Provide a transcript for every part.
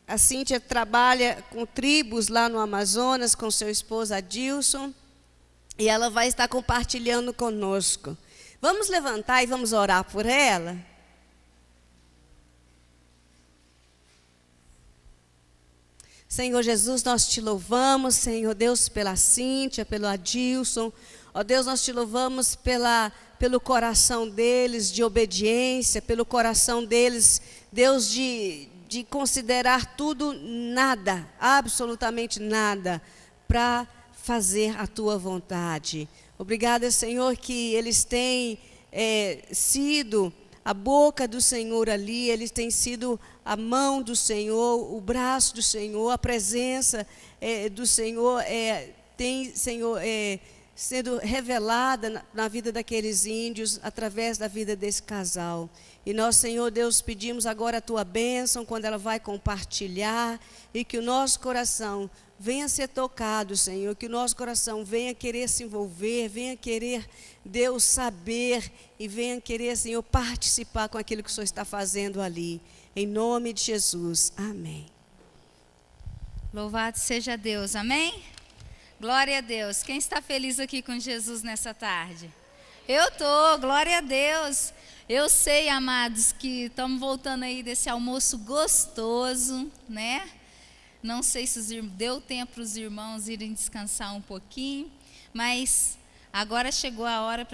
A Cíntia trabalha com tribos lá no Amazonas com seu esposo Adilson. E ela vai estar compartilhando conosco. Vamos levantar e vamos orar por ela? Senhor Jesus, nós te louvamos, Senhor Deus, pela Cíntia, pelo Adilson. Ó Deus, nós te louvamos pelo coração deles de obediência, pelo coração deles, Deus, de considerar tudo nada, absolutamente nada, para fazer a tua vontade. Obrigada, Senhor, que eles têm sido a boca do Senhor ali, eles têm sido a mão do Senhor, o braço do Senhor, a presença do Senhor tem, Senhor, sendo revelada na vida daqueles índios, através da vida desse casal. E nós, Senhor Deus, pedimos agora a tua bênção, quando ela vai compartilhar, e que o nosso coração venha ser tocado, Senhor, que o nosso coração venha querer se envolver, venha querer, Deus, saber, e venha querer, Senhor, participar com aquilo que o Senhor está fazendo ali. Em nome de Jesus, amém. Louvado seja Deus, amém? Glória a Deus. Quem está feliz aqui com Jesus nessa tarde? Eu estou, glória a Deus. Eu sei, amados, que estamos voltando aí desse almoço gostoso, né? Não sei se deu tempo para os irmãos irem descansar um pouquinho, mas agora chegou a hora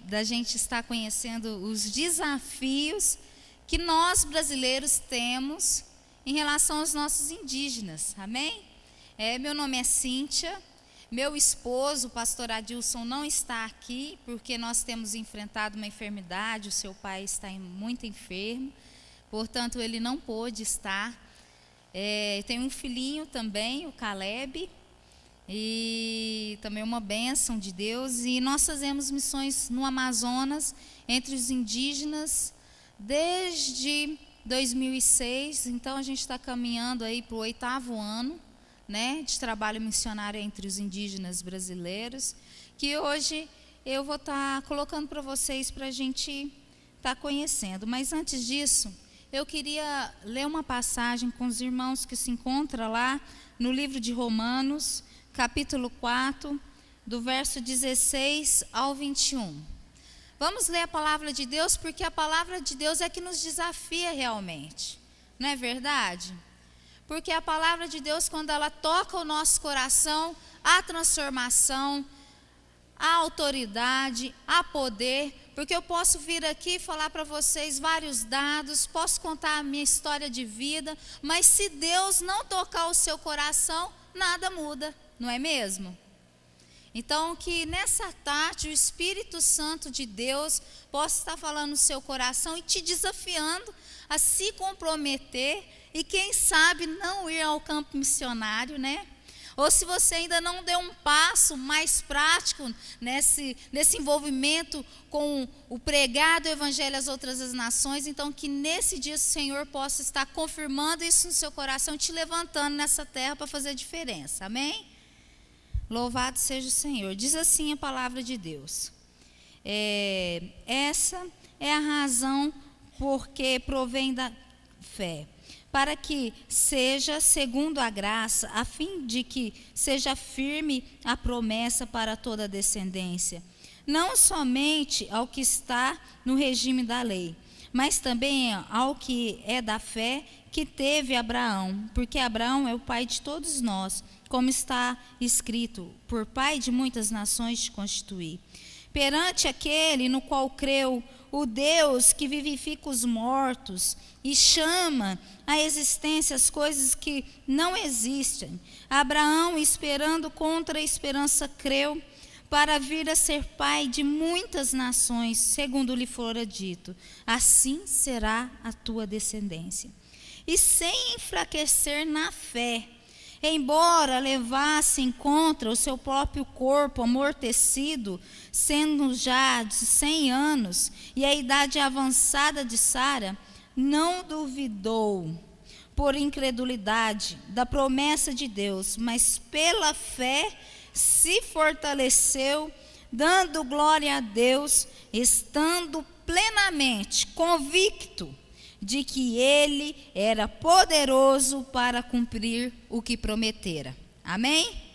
da gente estar conhecendo os desafios que nós brasileiros temos em relação aos nossos indígenas, amém? Meu nome é Cíntia, meu esposo, o pastor Adilson, não está aqui, porque nós temos enfrentado uma enfermidade, o seu pai está muito enfermo, portanto ele não pôde estar. Tem um filhinho também, o Caleb, e também uma bênção de Deus, e nós fazemos missões no Amazonas, entre os indígenas, desde 2006, então a gente está caminhando aí para o 8º ano, né, de trabalho missionário entre os indígenas brasileiros, que hoje eu vou estar colocando para vocês, para a gente estar conhecendo. Mas antes disso, eu queria ler uma passagem com os irmãos que se encontra lá no livro de Romanos, capítulo 4, do verso 16 ao 21. Vamos ler a palavra de Deus, porque a palavra de Deus é que nos desafia realmente, não é verdade? Porque a palavra de Deus, quando ela toca o nosso coração, há transformação, há autoridade, há poder. Porque eu posso vir aqui e falar para vocês vários dados, posso contar a minha história de vida, mas se Deus não tocar o seu coração, nada muda, não é mesmo? Então, que nessa tarde o Espírito Santo de Deus possa estar falando no seu coração e te desafiando a se comprometer e quem sabe não ir ao campo missionário, né? Ou se você ainda não deu um passo mais prático nesse envolvimento com o pregar do Evangelho às outras nações, então que nesse dia o Senhor possa estar confirmando isso no seu coração, te levantando nessa terra para fazer diferença, amém? Louvado seja o Senhor. Diz assim a palavra de Deus. Essa é a razão porque provém da fé, para que seja segundo a graça, a fim de que seja firme a promessa para toda a descendência, não somente ao que está no regime da lei, mas também ao que é da fé que teve Abraão, porque Abraão é o pai de todos nós, como está escrito, por pai de muitas nações te constituí. Perante aquele no qual creu, o Deus que vivifica os mortos e chama à existência as coisas que não existem. Abraão, esperando contra a esperança, creu para vir a ser pai de muitas nações, segundo lhe fora dito, assim será a tua descendência. E sem enfraquecer na fé, embora levasse contra o seu próprio corpo amortecido, sendo já de 100 anos, e a idade avançada de Sara, não duvidou, por incredulidade, da promessa de Deus, mas pela fé se fortaleceu, dando glória a Deus, estando plenamente convicto de que ele era poderoso para cumprir o que prometera. Amém?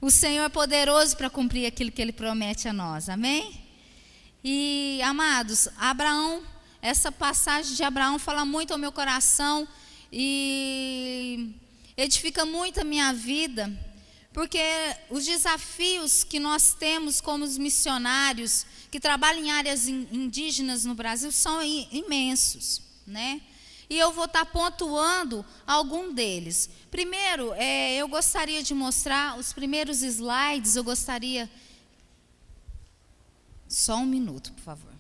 O Senhor é poderoso para cumprir aquilo que ele promete a nós. Amém? E, amados, Abraão, essa passagem de Abraão fala muito ao meu coração e edifica muito a minha vida, porque os desafios que nós temos como os missionários que trabalham em áreas indígenas no Brasil são imensos, né? E eu vou estar pontuando algum deles. Primeiro, eu gostaria de mostrar os primeiros slides. Eu gostaria... Só um minuto, por favor.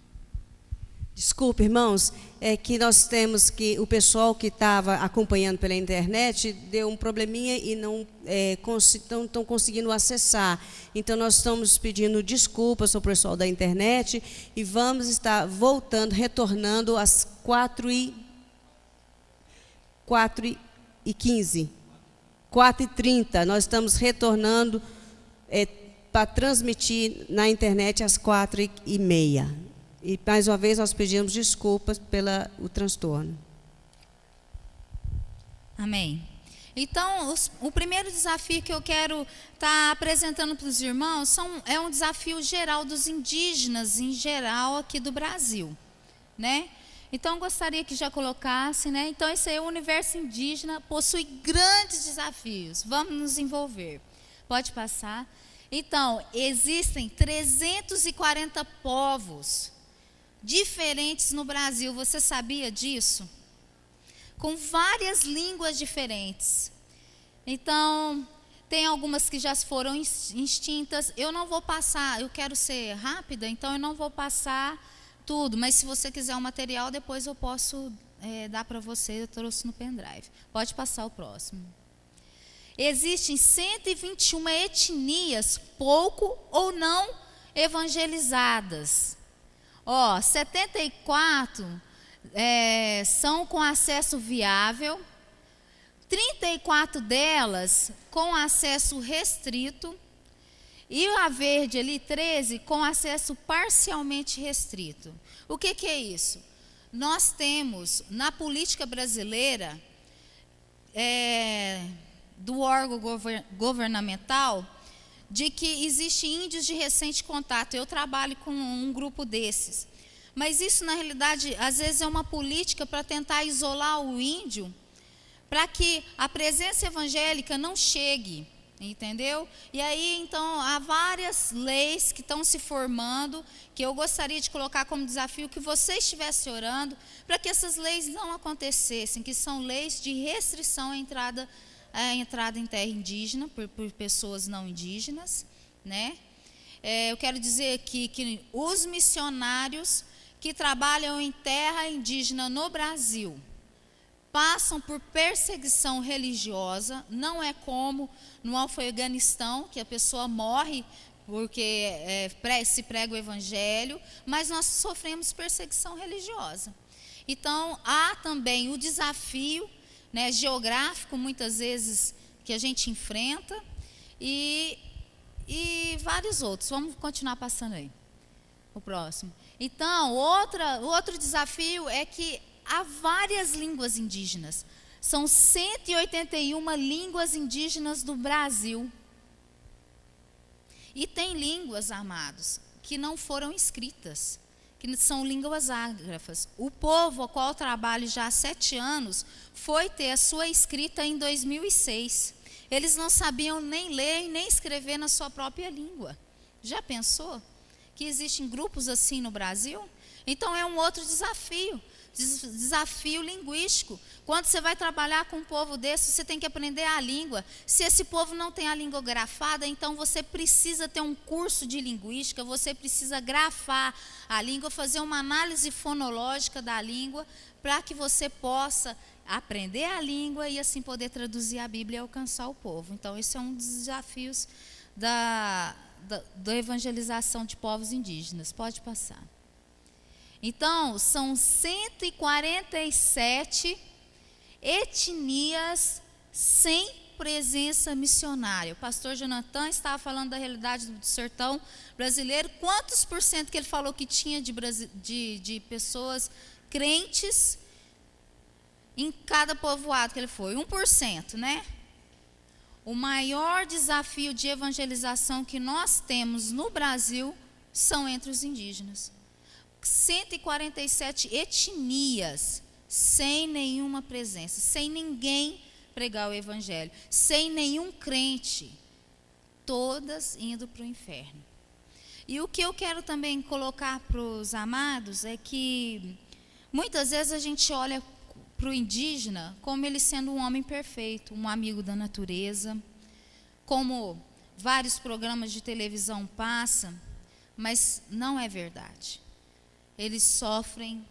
Desculpe, irmãos, é que nós temos que o pessoal que estava acompanhando pela internet deu um probleminha e não estão conseguindo acessar. Então, nós estamos pedindo desculpas ao pessoal da internet e vamos estar voltando, retornando às 4h15, 4h30. Nós estamos retornando para transmitir na internet às 4h30. E, mais uma vez, nós pedimos desculpas pelo transtorno. Amém. Então, o primeiro desafio que eu quero estar apresentando para os irmãos é um desafio geral dos indígenas, em geral, aqui do Brasil, né? Então, eu gostaria que já colocasse, né? Então, esse aí, o universo indígena possui grandes desafios. Vamos nos envolver. Pode passar. Então, existem 340 povos diferentes no Brasil. Você sabia disso? Com várias línguas diferentes. Então, tem algumas que já foram extintas. Eu não vou passar, eu quero ser rápida, então eu não vou passar tudo. Mas se você quiser o material, depois eu posso dar para você. Eu trouxe no pendrive. Pode passar o próximo. Existem 121 etnias pouco ou não evangelizadas. 74 são com acesso viável, 34 delas com acesso restrito, e a verde ali, 13, com acesso parcialmente restrito. O que é isso? Nós temos, na política brasileira, do órgão governamental, de que existem índios de recente contato. Eu trabalho com um grupo desses. Mas isso, na realidade, às vezes é uma política para tentar isolar o índio, para que a presença evangélica não chegue, entendeu? E aí, então, há várias leis que estão se formando, que eu gostaria de colocar como desafio que você estivesse orando, para que essas leis não acontecessem, que são leis de restrição à entrada em terra indígena, por pessoas não indígenas, né? Eu quero dizer aqui que os missionários que trabalham em terra indígena no Brasil passam por perseguição religiosa. Não é como no Afeganistão, que a pessoa morre porque se prega o evangelho, mas nós sofremos perseguição religiosa. Então, há também o desafio, né, geográfico, muitas vezes, que a gente enfrenta, e vários outros. Vamos continuar passando aí. O próximo. Então, outro desafio é que há várias línguas indígenas. São 181 línguas indígenas do Brasil. E tem línguas, amados, que não foram escritas, que são línguas ágrafas. O povo ao qual eu trabalho já há 7 anos foi ter a sua escrita em 2006. Eles não sabiam nem ler e nem escrever na sua própria língua. Já pensou que existem grupos assim no Brasil? Então é um outro desafio. Desafio linguístico. Quando você vai trabalhar com um povo desse, você tem que aprender a língua. Se esse povo não tem a língua grafada, então você precisa ter um curso de linguística, você precisa grafar a língua, fazer uma análise fonológica da língua, para que você possa aprender a língua e assim poder traduzir a Bíblia e alcançar o povo. Então esse é um dos desafios da evangelização de povos indígenas. Pode passar. Então, são 147 etnias sem presença missionária. O pastor Jonathan estava falando da realidade do sertão brasileiro. Quantos por cento que ele falou que tinha de pessoas crentes em cada povoado que ele foi, 1%, né? O maior desafio de evangelização que nós temos no Brasil são entre os indígenas. 147 etnias, sem nenhuma presença, sem ninguém pregar o evangelho, sem nenhum crente, todas indo para o inferno. E o que eu quero também colocar para os amados é que muitas vezes a gente olha para o indígena como ele sendo um homem perfeito, um amigo da natureza, como vários programas de televisão passam, mas não é verdade. Eles sofrem,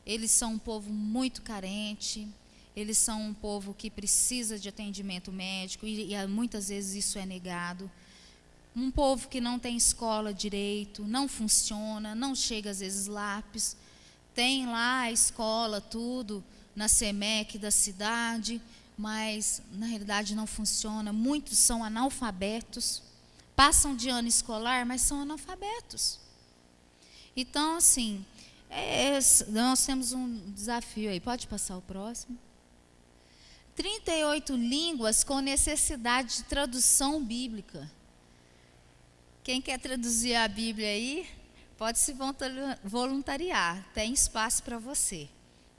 eles são um povo muito carente, eles são um povo que precisa de atendimento médico e muitas vezes isso é negado. Um povo que não tem escola direito, não funciona, não chega às vezes lápis, tem lá a escola, tudo, na SEMEC da cidade, mas na realidade não funciona. Muitos são analfabetos, passam de ano escolar, mas são analfabetos. Então, assim, nós temos um desafio aí. Pode passar o próximo? 38 línguas com necessidade de tradução bíblica. Quem quer traduzir a Bíblia aí, pode se voluntariar, tem espaço para você,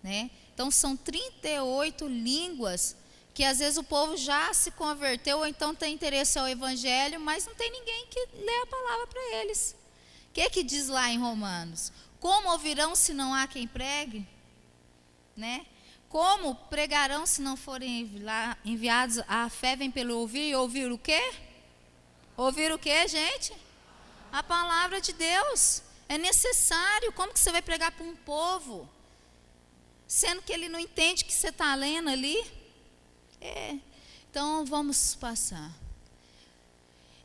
né? Então são 38 línguas que às vezes o povo já se converteu ou então tem interesse ao evangelho, mas não tem ninguém que lê a palavra para eles. O que diz lá em Romanos? Como ouvirão se não há quem pregue? Né? Como pregarão se não forem enviados? A fé vem pelo ouvir, e ouvir o quê? Ouvir o quê, gente? A palavra de Deus. É necessário. Como que você vai pregar para um povo, sendo que ele não entende o que você está lendo ali? Então, vamos passar.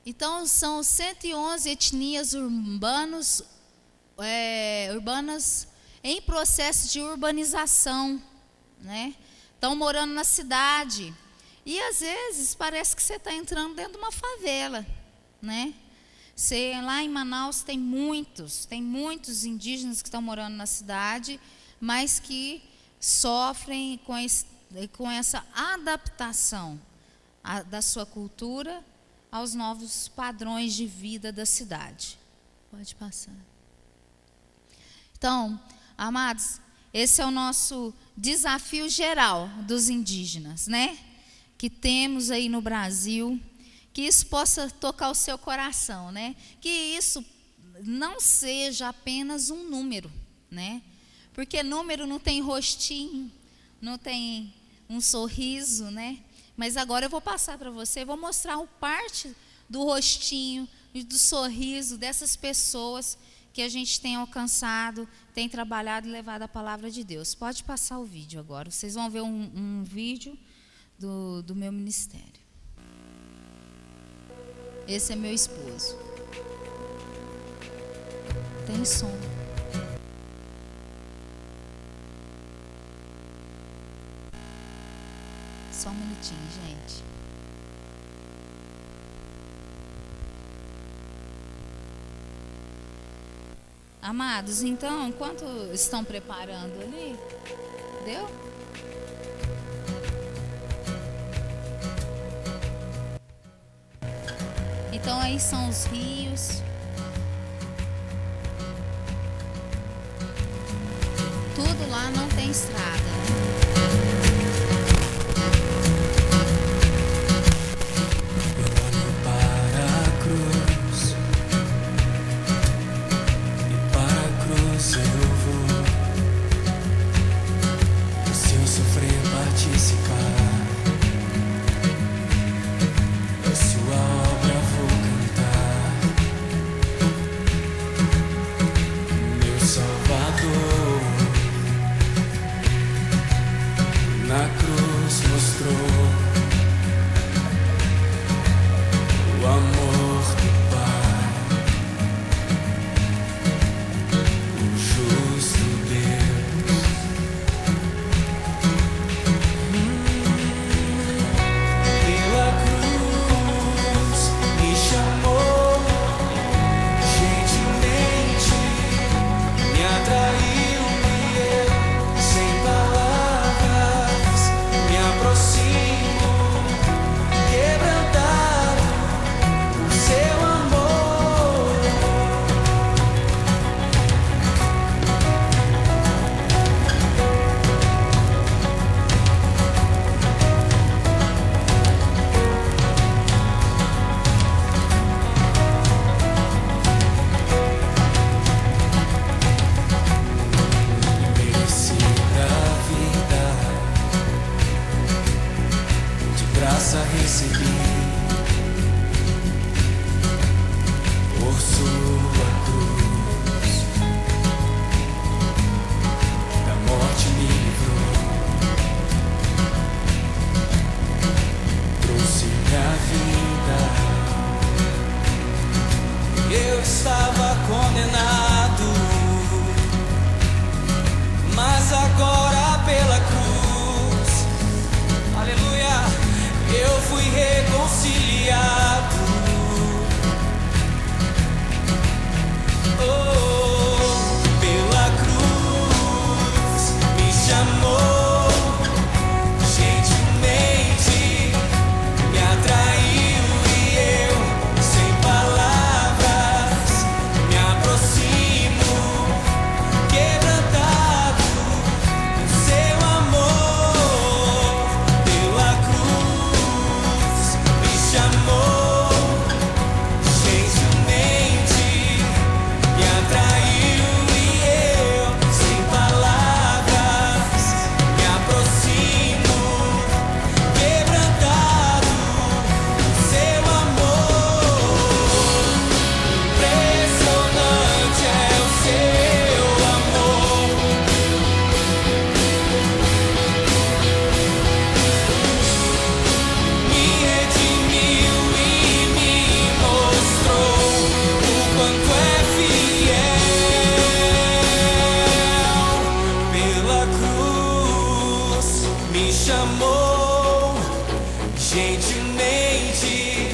Então, são 111 etnias urbanas em processo de urbanização, né? Estão morando na cidade. E, às vezes, parece que você está entrando dentro de uma favela, né? Lá em Manaus tem muitos indígenas que estão morando na cidade, mas que sofrem com essa adaptação da sua cultura aos novos padrões de vida da cidade. Pode passar. Então, amados, esse é o nosso desafio geral dos indígenas, né? Que temos aí no Brasil, que isso possa tocar o seu coração, né? Que isso não seja apenas um número, né? Porque número não tem rostinho, não tem um sorriso, né? Mas agora eu vou passar para você, vou mostrar uma parte do rostinho e do sorriso dessas pessoas que a gente tem alcançado, tem trabalhado e levado a palavra de Deus. Pode passar o vídeo agora, vocês vão ver um vídeo do meu ministério. Esse é meu esposo. Tem som. Só um minutinho, gente. Amados, então, enquanto estão preparando ali, deu? Então aí são os rios. Tudo lá não tem estrada, né? pela cruz me chamou, gentilmente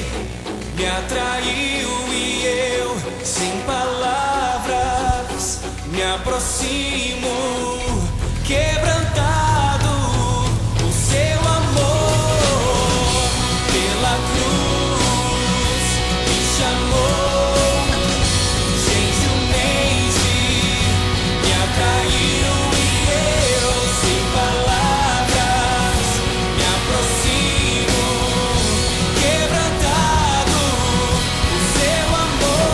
me atraiu e eu, sem palavras, me aproximo, quebrantado, o seu amor pela cruz me chamou, gentilmente me atraiu e eu, sem palavras, me aproximo, quebrantado, o seu amor.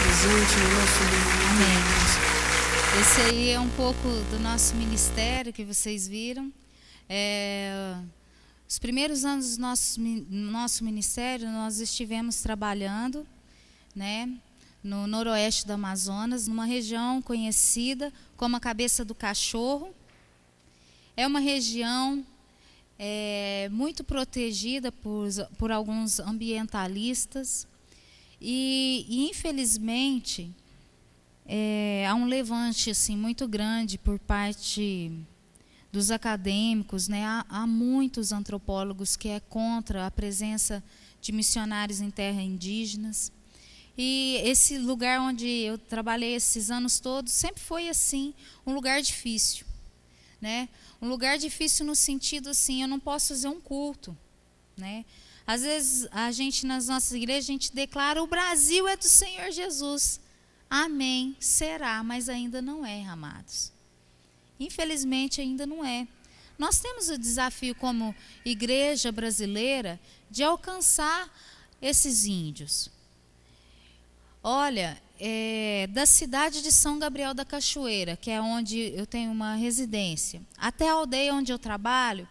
Presente no nosso mundo. Amém. Esse aí é um pouco do nosso ministério que vocês viram. Os primeiros anos do nosso ministério, nós estivemos trabalhando, né, no noroeste do Amazonas, numa região conhecida como a Cabeça do Cachorro. É uma região muito protegida por alguns ambientalistas e infelizmente, há um levante assim, muito grande por parte dos acadêmicos, né? Há muitos antropólogos que é contra a presença de missionários em terras indígenas. E esse lugar onde eu trabalhei esses anos todos sempre foi assim, um lugar difícil, né? Um lugar difícil no sentido assim, eu não posso fazer um culto, né? Às vezes a gente nas nossas igrejas a gente declara: o Brasil é do Senhor Jesus. Amém, será, mas ainda não é, amados. Infelizmente ainda não é. Nós temos o desafio como igreja brasileira de alcançar esses índios. Olha, da cidade de São Gabriel da Cachoeira, que é onde eu tenho uma residência, até a aldeia onde eu trabalho,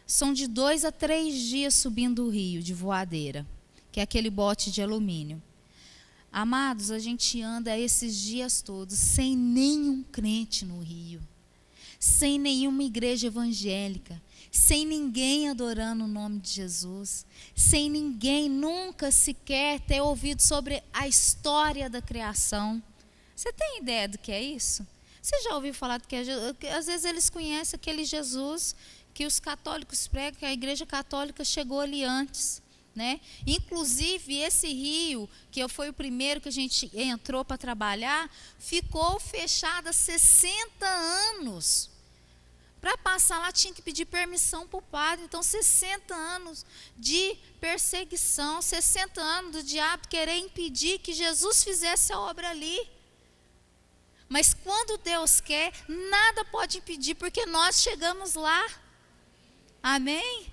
são de 2 a 3 dias subindo o rio de voadeira, que é aquele bote de alumínio. Amados, a gente anda esses dias todos sem nenhum crente no rio, sem nenhuma igreja evangélica, sem ninguém adorando o nome de Jesus, sem ninguém nunca sequer ter ouvido sobre a história da criação. Você tem ideia do que é isso? Você já ouviu falar do que é Jesus? Às vezes eles conhecem aquele Jesus que os católicos pregam, que a igreja católica chegou ali antes, né? Inclusive esse rio, que foi o primeiro que a gente entrou para trabalhar, ficou fechado há 60 anos. Para passar lá tinha que pedir permissão para o padre. Então 60 anos de perseguição, 60 anos do diabo querer impedir que Jesus fizesse a obra ali. Mas quando Deus quer, nada pode impedir, porque nós chegamos lá. Amém?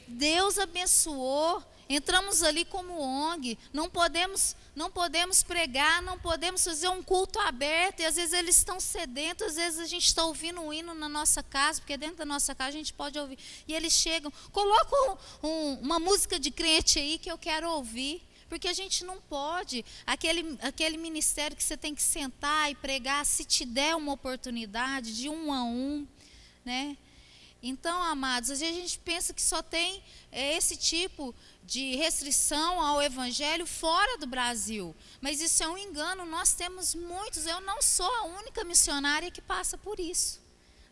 Deus abençoou, entramos ali como ONG, não podemos pregar, não podemos fazer um culto aberto, e às vezes eles estão sedentos, às vezes a gente está ouvindo um hino na nossa casa, porque dentro da nossa casa a gente pode ouvir, e eles chegam, colocam uma música de crente aí que eu quero ouvir, porque a gente não pode, aquele ministério que você tem que sentar e pregar, se te der uma oportunidade de 1 a 1, né? Então, amados, às vezes a gente pensa que só tem esse tipo de restrição ao evangelho fora do Brasil, mas isso é um engano. Nós temos muitos, eu não sou a única missionária que passa por isso,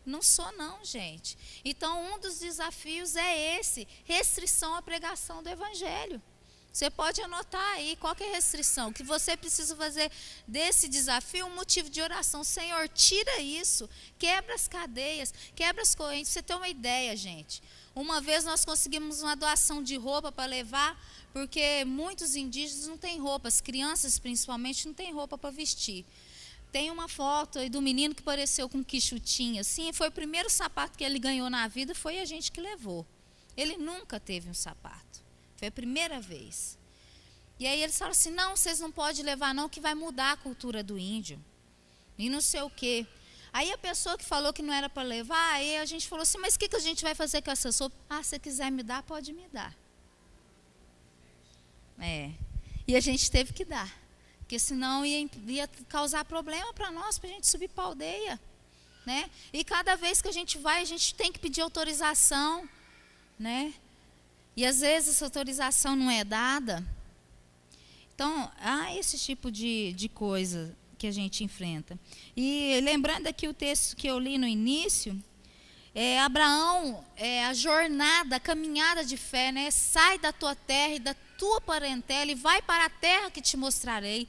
não sou não, gente. Então um dos desafios é esse, restrição à pregação do evangelho. Você pode anotar aí qual que é a restrição, que você precisa fazer desse desafio um motivo de oração. Senhor, tira isso, quebra as cadeias, quebra as correntes. Você tem uma ideia, gente, Uma vez nós conseguimos uma doação de roupa para levar, porque muitos indígenas não têm roupa, as crianças principalmente não têm roupa para vestir. Tem uma foto aí do menino que apareceu com um quichutinho assim, foi o primeiro sapato que ele ganhou na vida, foi a gente que levou. Ele nunca teve um sapato, foi a primeira vez. E aí eles falaram assim, não, vocês não podem levar não, que vai mudar a cultura do índio. E não sei o quê. Aí a pessoa que falou que não era para levar, aí a gente falou assim, mas o que a gente vai fazer com essa sopa? Ah, se você quiser me dar, pode me dar. E a gente teve que dar. Porque senão ia causar problema para nós, para a gente subir para a aldeia. Né? E cada vez que a gente vai, a gente tem que pedir autorização. Né? E às vezes essa autorização não é dada. Então, há esse tipo de coisa que a gente enfrenta. E lembrando aqui o texto que eu li no início, Abraão, a jornada, a caminhada de fé, né? Sai da tua terra e da tua parentela e vai para a terra que te mostrarei.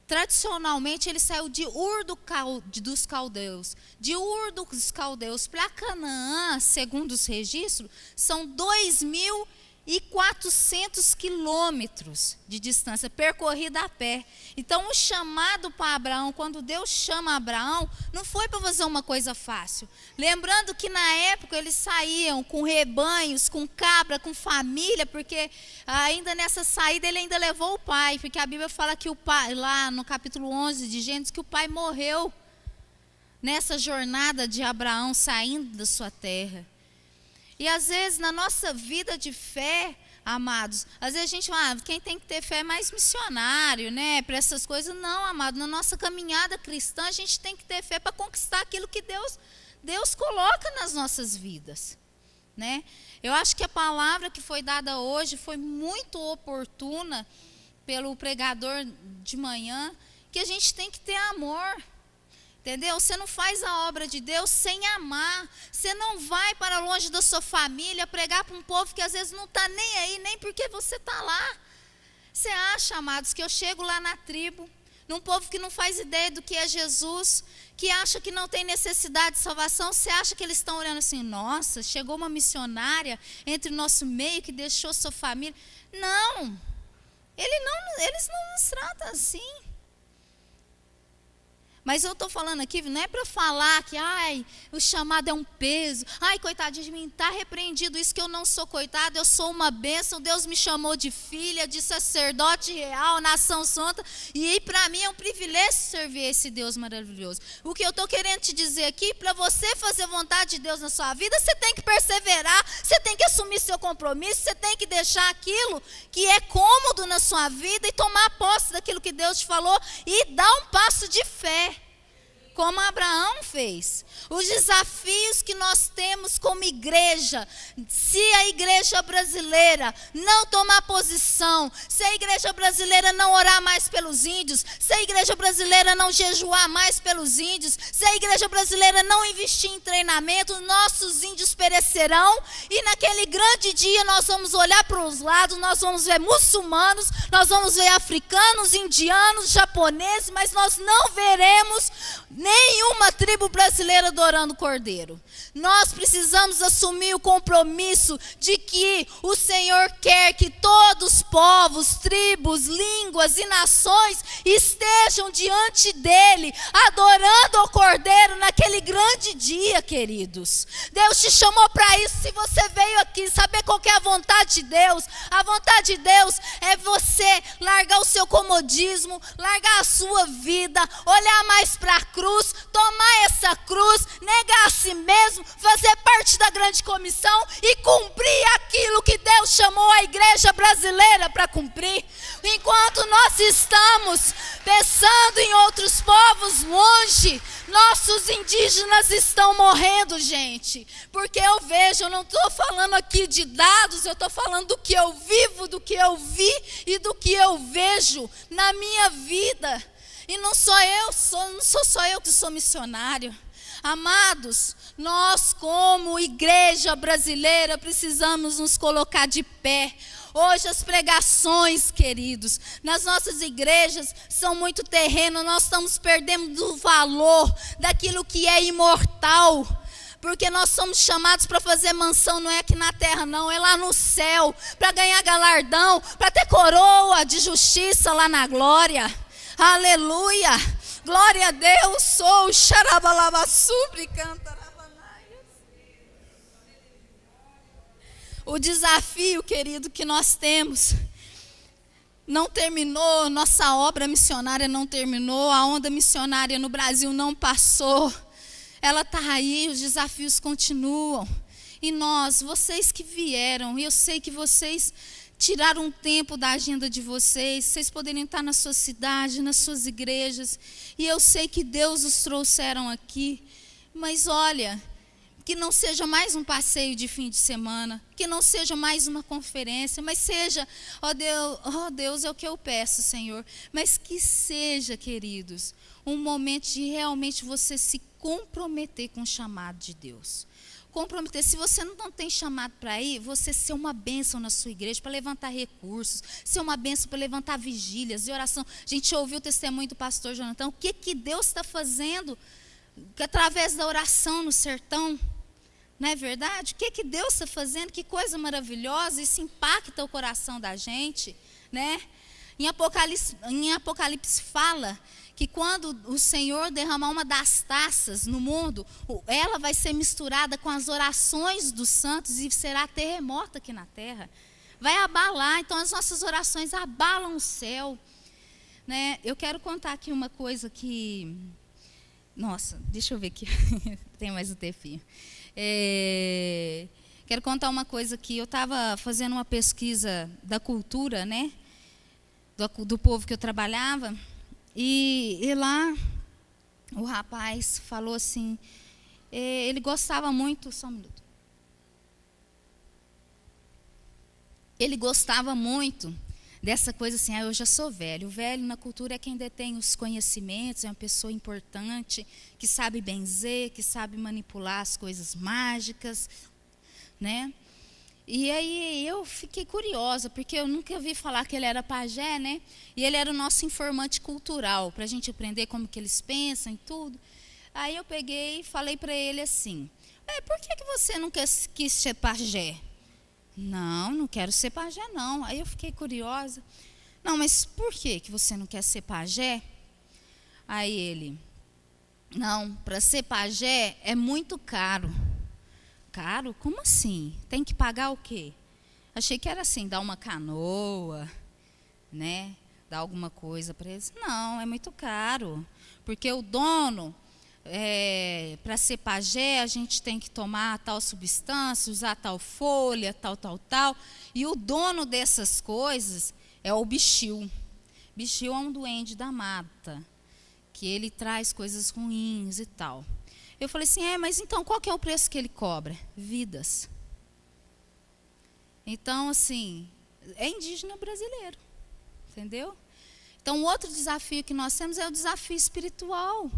Tradicionalmente, ele saiu de Ur dos Caldeus. De Ur dos Caldeus para Canaã, segundo os registros, são 2.400 quilômetros de distância, percorrida a pé. Então, o chamado para Abraão, quando Deus chama Abraão, não foi para fazer uma coisa fácil. Lembrando que na época eles saíam com rebanhos, com cabra, com família, porque ainda nessa saída ele ainda levou o pai, porque a Bíblia fala que o pai, lá no capítulo 11 de Gênesis, que o pai morreu nessa jornada de Abraão saindo da sua terra. E às vezes na nossa vida de fé, amados, às vezes a gente fala, quem tem que ter fé é mais missionário, né? Para essas coisas. Não, amado, na nossa caminhada cristã a gente tem que ter fé para conquistar aquilo que Deus coloca nas nossas vidas. Né? Eu acho que a palavra que foi dada hoje foi muito oportuna pelo pregador de manhã, que a gente tem que ter amor. Entendeu? Você não faz a obra de Deus sem amar. Você não vai para longe da sua família pregar para um povo que às vezes não está nem aí, nem porque você está lá. Você acha, amados, que eu chego lá na tribo, num povo que não faz ideia do que é Jesus, que acha que não tem necessidade de salvação, você acha que eles estão olhando assim, nossa, chegou uma missionária entre o nosso meio que deixou sua família. Não, eles não nos tratam assim. Mas eu estou falando aqui, não é para falar que o chamado é um peso. Coitadinho de mim, está repreendido isso, que eu não sou coitado, eu sou uma bênção. Deus me chamou de filha, de sacerdote real, nação santa. E para mim é um privilégio servir esse Deus maravilhoso. O que eu estou querendo te dizer aqui, para você fazer vontade de Deus na sua vida, você tem que perseverar, você tem que assumir seu compromisso, você tem que deixar aquilo que é cômodo na sua vida e tomar posse daquilo que Deus te falou e dar um passo de fé. Como Abraão fez. Os desafios que nós temos como igreja, se a igreja brasileira não tomar posição, se a igreja brasileira não orar mais pelos índios, se a igreja brasileira não jejuar mais pelos índios, se a igreja brasileira não investir em treinamento, nossos índios perecerão e naquele grande dia nós vamos olhar para os lados, nós vamos ver muçulmanos, nós vamos ver africanos, indianos, japoneses, mas nós não veremos nenhuma tribo brasileira adorando o Cordeiro. Nós precisamos assumir o compromisso de que o Senhor quer que todos os povos, tribos, línguas e nações estejam diante dele, adorando o Cordeiro naquele grande dia, queridos. Deus te chamou para isso. Se você veio aqui saber qual que é a vontade de Deus, a vontade de Deus é você largar o seu comodismo, largar a sua vida, olhar mais para a cruz, tomar essa cruz, negar a si mesmo, fazer parte da grande comissão e cumprir aquilo que Deus chamou a igreja brasileira para cumprir. Enquanto nós estamos pensando em outros povos longe, nossos indígenas estão morrendo, gente. Porque eu vejo, eu não estou falando aqui de dados, eu estou falando do que eu vivo, do que eu vi e do que eu vejo na minha vida. E não sou só eu que sou missionário. Amados, nós como igreja brasileira precisamos nos colocar de pé. Hoje as pregações, queridos, nas nossas igrejas são muito terreno, nós estamos perdendo o valor daquilo que é imortal. Porque nós somos chamados para fazer mansão, não é aqui na terra não, é lá no céu, para ganhar galardão, para ter coroa de justiça lá na glória. Aleluia, glória a Deus, sou xarabalabasubri, cantarabanaias. O desafio, querido, que nós temos não terminou, nossa obra missionária não terminou, a onda missionária no Brasil não passou. Ela está aí, os desafios continuam. E nós, vocês que vieram, eu sei que vocês tiraram um tempo da agenda de vocês poderiam estar na sua cidade, nas suas igrejas. E eu sei que Deus os trouxeram aqui. Mas olha, que não seja mais um passeio de fim de semana, que não seja mais uma conferência, mas seja, ó Deus, é o que eu peço, Senhor, mas que seja, queridos, um momento de realmente você se comprometer com o chamado de Deus. Comprometer, se você não tem chamado para ir, você ser uma bênção na sua igreja, para levantar recursos, ser uma bênção para levantar vigílias e oração. A gente ouviu o testemunho do pastor Jonathan, o que Deus está fazendo através da oração no sertão, não é verdade? O que Deus está fazendo? Que coisa maravilhosa, isso impacta o coração da gente, né? Em Apocalipse fala que quando o Senhor derramar uma das taças no mundo, ela vai ser misturada com as orações dos santos e será terremoto aqui na terra. Vai abalar, então as nossas orações abalam o céu, né? Eu quero contar aqui uma coisa que... Nossa, deixa eu ver aqui, tem mais um tempinho. Quero contar uma coisa que eu estava fazendo uma pesquisa da cultura, né? Do povo que eu trabalhava, e lá o rapaz falou assim, ele gostava muito, só um minuto. Ele gostava muito dessa coisa assim, eu já sou velho. O velho na cultura é quem detém os conhecimentos, é uma pessoa importante, que sabe benzer, que sabe manipular as coisas mágicas, né? E aí eu fiquei curiosa, porque eu nunca ouvi falar que ele era pajé, né? E ele era o nosso informante cultural, para a gente aprender como que eles pensam e tudo. Aí eu peguei e falei para ele assim, por que você não quis ser pajé? Não quero ser pajé não. Aí eu fiquei curiosa. Não, mas por que você não quer ser pajé? Aí ele, não, para ser pajé é muito caro. Caro? Como assim? Tem que pagar o quê? Achei que era assim, dar uma canoa, né? Dar alguma coisa para eles. Não, é muito caro. Porque o dono, para ser pajé, a gente tem que tomar tal substância, usar tal folha, tal. E o dono dessas coisas é o bichil. Bichil é um duende da mata, que ele traz coisas ruins e tal. Eu falei assim, mas então qual que é o preço que ele cobra? Vidas. Então, assim, é indígena brasileiro, entendeu? Então, o outro desafio que nós temos é o desafio espiritual.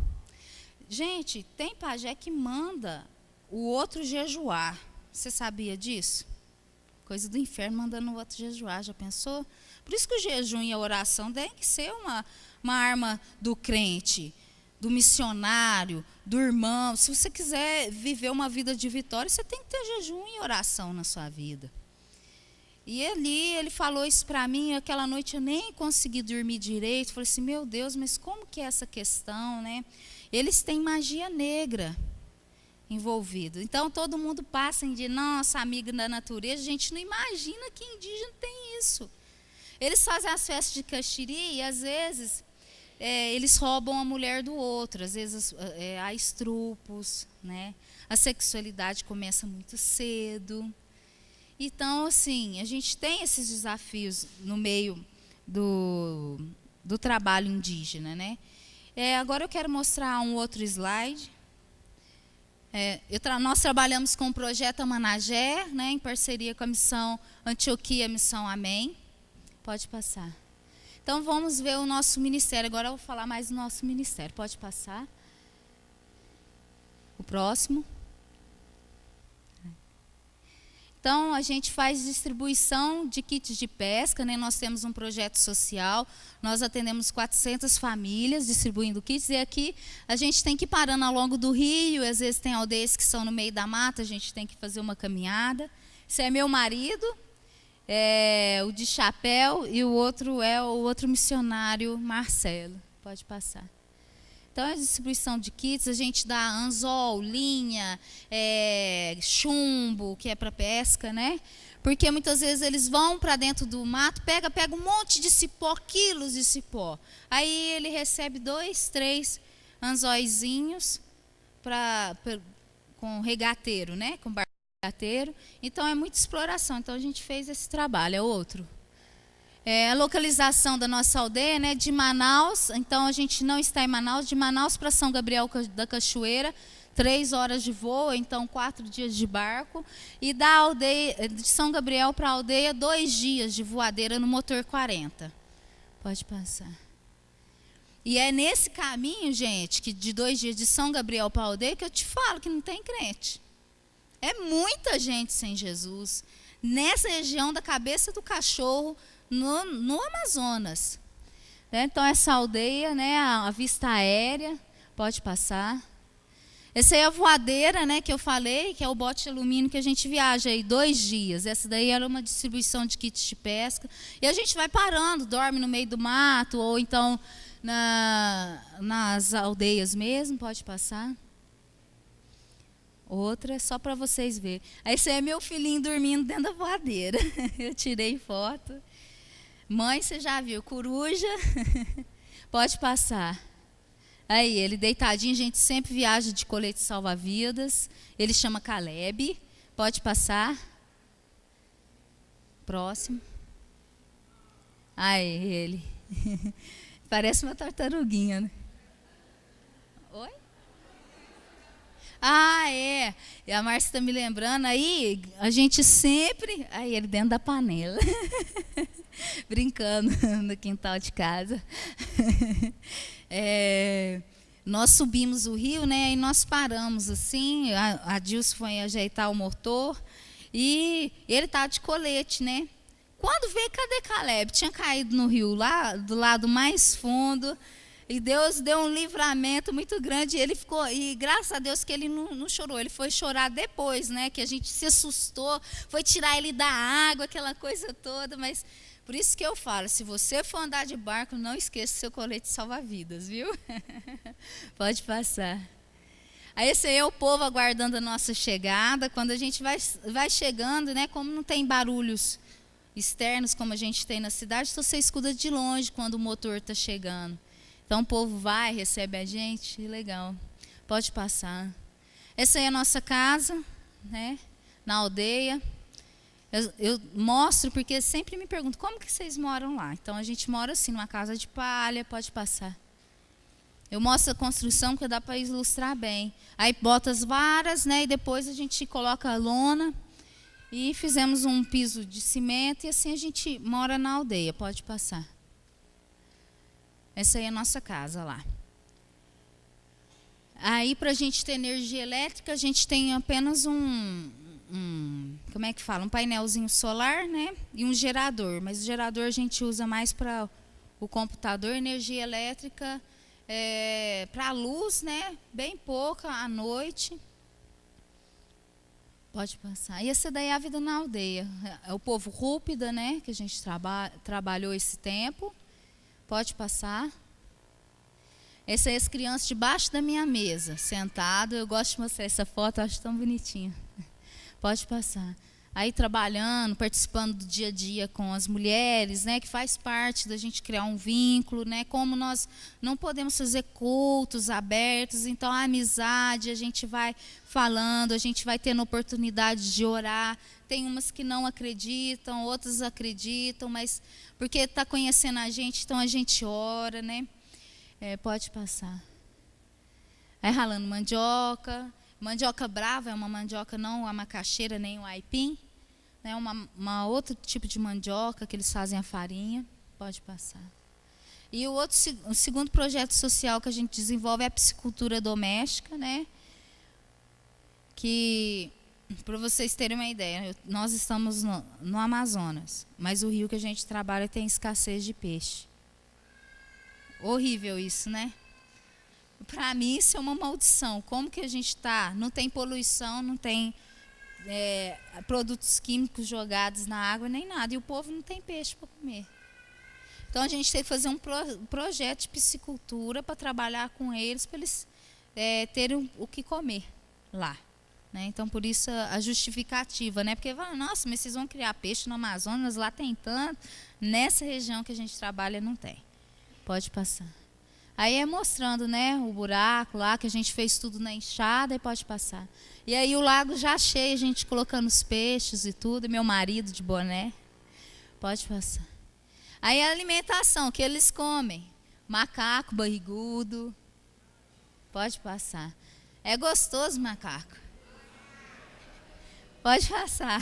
Gente, tem pajé que manda o outro jejuar. Você sabia disso? Coisa do inferno mandando o outro jejuar, já pensou? Por isso que o jejum e a oração devem ser uma arma do crente, do missionário, do irmão. Se você quiser viver uma vida de vitória, você tem que ter jejum e oração na sua vida. E ali ele falou isso para mim, aquela noite eu nem consegui dormir direito. Falei assim, meu Deus, mas como que é essa questão, né? Eles têm magia negra envolvida. Então todo mundo passa de nossa amiga da natureza, a gente não imagina que indígena tem isso. Eles fazem as festas de caxiri e às vezes eles roubam a mulher do outro, às vezes há estrupos, né? A sexualidade começa muito cedo. Então, assim, a gente tem esses desafios no meio do trabalho indígena, né? Agora eu quero mostrar um outro slide. Nós trabalhamos com o projeto Amanagé, né, em parceria com a Missão Antioquia, Missão Amém. Pode passar. Então, vamos ver o nosso ministério. Agora eu vou falar mais do nosso ministério. Pode passar. O próximo. Então, a gente faz distribuição de kits de pesca, né? Nós temos um projeto social, nós atendemos 400 famílias distribuindo kits, e aqui a gente tem que ir parando ao longo do rio, às vezes tem aldeias que são no meio da mata, a gente tem que fazer uma caminhada. Esse é meu marido, o de chapéu, e o outro é o outro missionário, Marcelo. Pode passar. Então, a distribuição de kits, a gente dá anzol, linha, chumbo, que é para pesca, né? Porque muitas vezes eles vão para dentro do mato, pega um monte de cipó, quilos de cipó. Aí ele recebe 2, 3 anzóizinhos com regateiro, né? Com barco regateiro. Então, é muita exploração. Então, a gente fez esse trabalho. É outro. A localização da nossa aldeia, né, de Manaus, então a gente não está em Manaus, de Manaus para São Gabriel da Cachoeira, 3 horas de voo, então 4 dias de barco, e da aldeia de São Gabriel para a aldeia, 2 dias de voadeira no motor 40. Pode passar. E é nesse caminho, gente, que de 2 dias de São Gabriel para a aldeia, que eu te falo que não tem crente. É muita gente sem Jesus, nessa região da cabeça do cachorro, no Amazonas. Então, essa aldeia, né, a vista aérea, pode passar. Essa aí é a voadeira, né, que eu falei, que é o bote de alumínio que a gente viaja aí 2 dias. Essa daí era uma distribuição de kits de pesca. E a gente vai parando, dorme no meio do mato, ou então nas aldeias mesmo, pode passar. Outra, só para vocês verem. Esse aí é meu filhinho dormindo dentro da voadeira. Eu tirei foto. Mãe, você já viu, coruja, pode passar. Aí, ele deitadinho, a gente sempre viaja de colete salva-vidas. Ele chama Caleb, pode passar. Próximo. Aí, ele. Parece uma tartaruguinha, né? Oi? É. E a Márcia está me lembrando, aí a gente sempre... Aí, ele dentro da panela. Brincando no quintal de casa. Nós subimos o rio, né? E nós paramos assim. A Dilce foi ajeitar o motor e ele estava de colete, né? Quando veio, cadê Caleb? Tinha caído no rio lá do lado mais fundo. E Deus deu um livramento muito grande. Ele ficou, e graças a Deus que ele não chorou. Ele foi chorar depois, né? Que a gente se assustou, foi tirar ele da água, aquela coisa toda, mas por isso que eu falo, se você for andar de barco, não esqueça o seu colete salva-vidas, viu? Pode passar. Aí esse aí é o povo aguardando a nossa chegada. Quando a gente vai chegando, né, como não tem barulhos externos como a gente tem na cidade, então você escuta de longe quando o motor está chegando. Então o povo vai, recebe a gente, legal. Pode passar. Essa aí é a nossa casa, né, na aldeia. Eu mostro porque sempre me perguntam, como que vocês moram lá? Então, a gente mora assim, numa casa de palha, pode passar. Eu mostro a construção que dá para ilustrar bem. Aí, bota as varas, né? E depois a gente coloca a lona. E fizemos um piso de cimento e assim a gente mora na aldeia, pode passar. Essa aí é a nossa casa lá. Aí, para a gente ter energia elétrica, a gente tem apenas como é que fala? Um painelzinho solar, né? E um gerador. Mas o gerador a gente usa mais para o computador, energia elétrica, para a luz, né? Bem pouca à noite. Pode passar. E essa daí é a vida na aldeia. É o povo Rúpida, né? Que a gente trabalhou esse tempo. Pode passar. Essa aí é as crianças debaixo da minha mesa, sentado. Eu gosto de mostrar essa foto, eu acho tão bonitinha. Pode passar. Aí trabalhando, participando do dia a dia com as mulheres, né, que faz parte da gente criar um vínculo, né, como nós não podemos fazer cultos abertos, então a amizade, a gente vai falando, a gente vai tendo oportunidade de orar. Tem umas que não acreditam, outras acreditam, mas porque está conhecendo a gente, então a gente ora, né? Pode passar. Aí ralando mandioca. Mandioca brava é uma mandioca, não a macaxeira nem o aipim. É uma outro tipo de mandioca que eles fazem a farinha. Pode passar. E o segundo projeto social que a gente desenvolve é a piscicultura doméstica, né? Que para vocês terem uma ideia, nós estamos no Amazonas, mas o rio que a gente trabalha tem escassez de peixe. Horrível isso, né? Para mim isso é uma maldição. Como que a gente está? Não tem poluição, não tem produtos químicos jogados na água, nem nada. E o povo não tem peixe para comer. Então a gente tem que fazer um projeto de piscicultura para trabalhar com eles, para eles terem o que comer lá. Né? Então por isso a justificativa, né? Porque nossa, mas vocês vão criar peixe no Amazonas, lá tem tanto. Nessa região que a gente trabalha não tem. Pode passar. Aí é mostrando, né, o buraco lá, que a gente fez tudo na enxada, e pode passar. E aí o lago já cheio, a gente colocando os peixes e tudo, e meu marido de boné. Pode passar. Aí a alimentação que eles comem, macaco barrigudo. Pode passar. É gostoso macaco. Pode passar.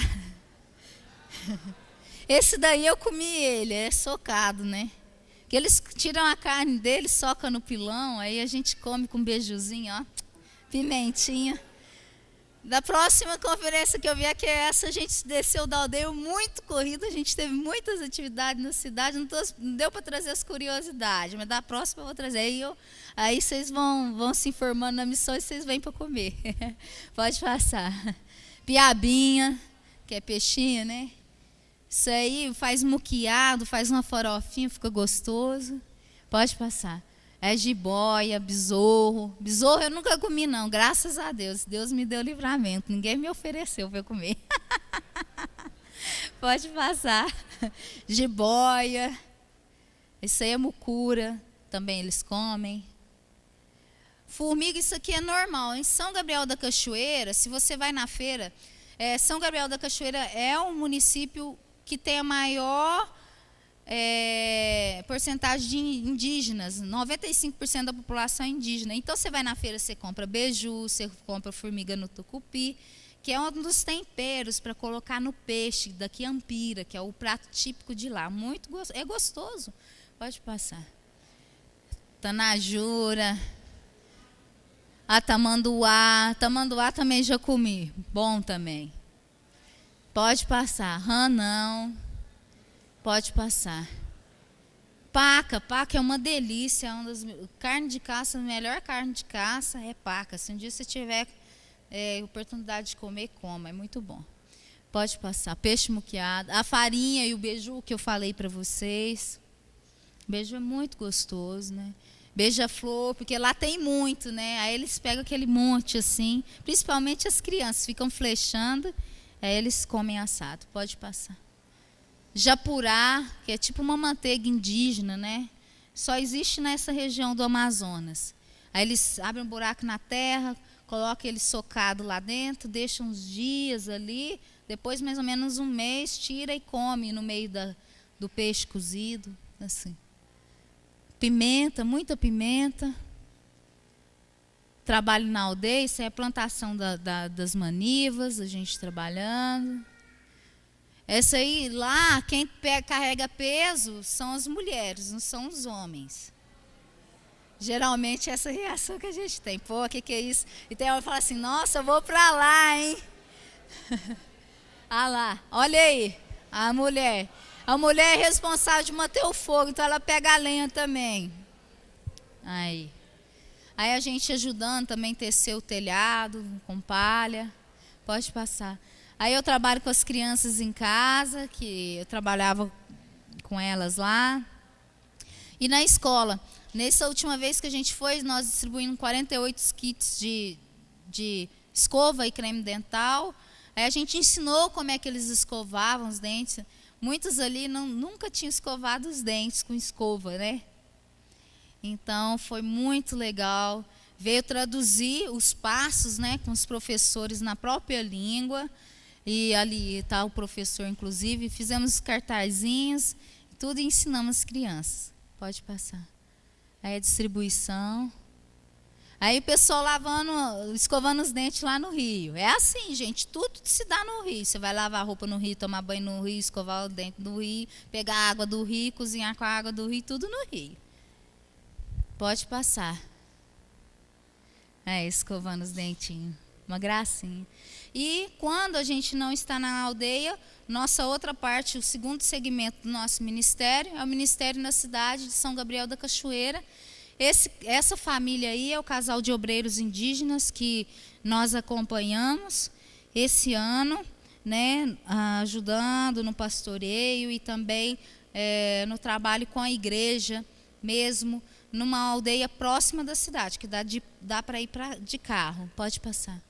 Esse daí eu comi ele, é socado, né? Que eles tiram a carne dele, socam no pilão, aí a gente come com beijuzinho, ó, pimentinha. Da próxima conferência que eu vier, que é essa, a gente desceu da aldeia muito corrida, a gente teve muitas atividades na cidade, não deu para trazer as curiosidades, mas da próxima eu vou trazer. Aí vocês vão se informando na missão e vocês vêm para comer. Pode passar. Piabinha, que é peixinho, né? Isso aí faz muquiado, faz uma farofinha, fica gostoso. Pode passar. É jiboia, besouro. Besouro eu nunca comi não, graças a Deus. Deus me deu livramento, ninguém me ofereceu para eu comer. Pode passar. Jiboia. Isso aí é mucura, também eles comem. Formiga, isso aqui é normal. Em São Gabriel da Cachoeira, se você vai na feira, São Gabriel da Cachoeira é um município que tem a maior porcentagem de indígenas, 95% da população é indígena. Então você vai na feira, você compra beiju, você compra formiga no tucupi, que é um dos temperos para colocar no peixe da quiampira, que é o prato típico de lá. Muito gostoso, é gostoso. Pode passar. Tanajura, a tamanduá. Tamanduá também já comi, bom também. Pode passar. Rã não. Pode passar. Paca é uma delícia, é uma das carne de caça, a melhor carne de caça é paca. Se um dia você tiver oportunidade de comer, coma, é muito bom. Pode passar. Peixe muquiado, a farinha e o beiju que eu falei para vocês. O beiju é muito gostoso, né? Beija-flor, porque lá tem muito, né? Aí eles pegam aquele monte assim, principalmente as crianças ficam flechando. Aí eles comem assado, pode passar. Japurá, que é tipo uma manteiga indígena, né? Só existe nessa região do Amazonas. Aí eles abrem um buraco na terra, colocam ele socado lá dentro, deixam uns dias ali, depois mais ou menos um mês, tira e come no meio do peixe cozido, assim. Pimenta, muita pimenta. Trabalho na aldeia, isso é a plantação das manivas, a gente trabalhando. Essa aí, lá, quem carrega peso são as mulheres, não são os homens. Geralmente essa reação que a gente tem. Pô, o que é isso? E tem hora que fala assim, nossa, eu vou pra lá, hein? Ah lá, olha aí, a mulher. A mulher é responsável de manter o fogo, então ela pega a lenha também. Aí a gente ajudando também tecer o telhado com palha. Pode passar. Aí eu trabalho com as crianças em casa, que eu trabalhava com elas lá. E na escola. Nessa última vez que a gente foi, nós distribuímos 48 kits de escova e creme dental. Aí a gente ensinou como é que eles escovavam os dentes. Muitos ali nunca tinham escovado os dentes com escova, né? Então, foi muito legal. Veio traduzir os passos, né, com os professores na própria língua. E ali está o professor, inclusive. Fizemos cartazinhos, tudo e ensinamos as crianças. Pode passar. Aí a distribuição. Aí o pessoal escovando os dentes lá no rio. É assim, gente, tudo se dá no rio. Você vai lavar a roupa no rio, tomar banho no rio, escovar o dente no rio, pegar a água do rio, cozinhar com a água do rio, tudo no rio. Pode passar. Escovando os dentinhos. uma gracinha. E quando a gente não está na aldeia, nossa outra parte, o segundo segmento do nosso ministério, é o ministério na cidade de São Gabriel da Cachoeira. Essa família aí é o casal de obreiros indígenas que nós acompanhamos esse ano, né, ajudando no pastoreio e também no trabalho com a igreja mesmo, numa aldeia próxima da cidade, que dá para ir de carro, pode passar.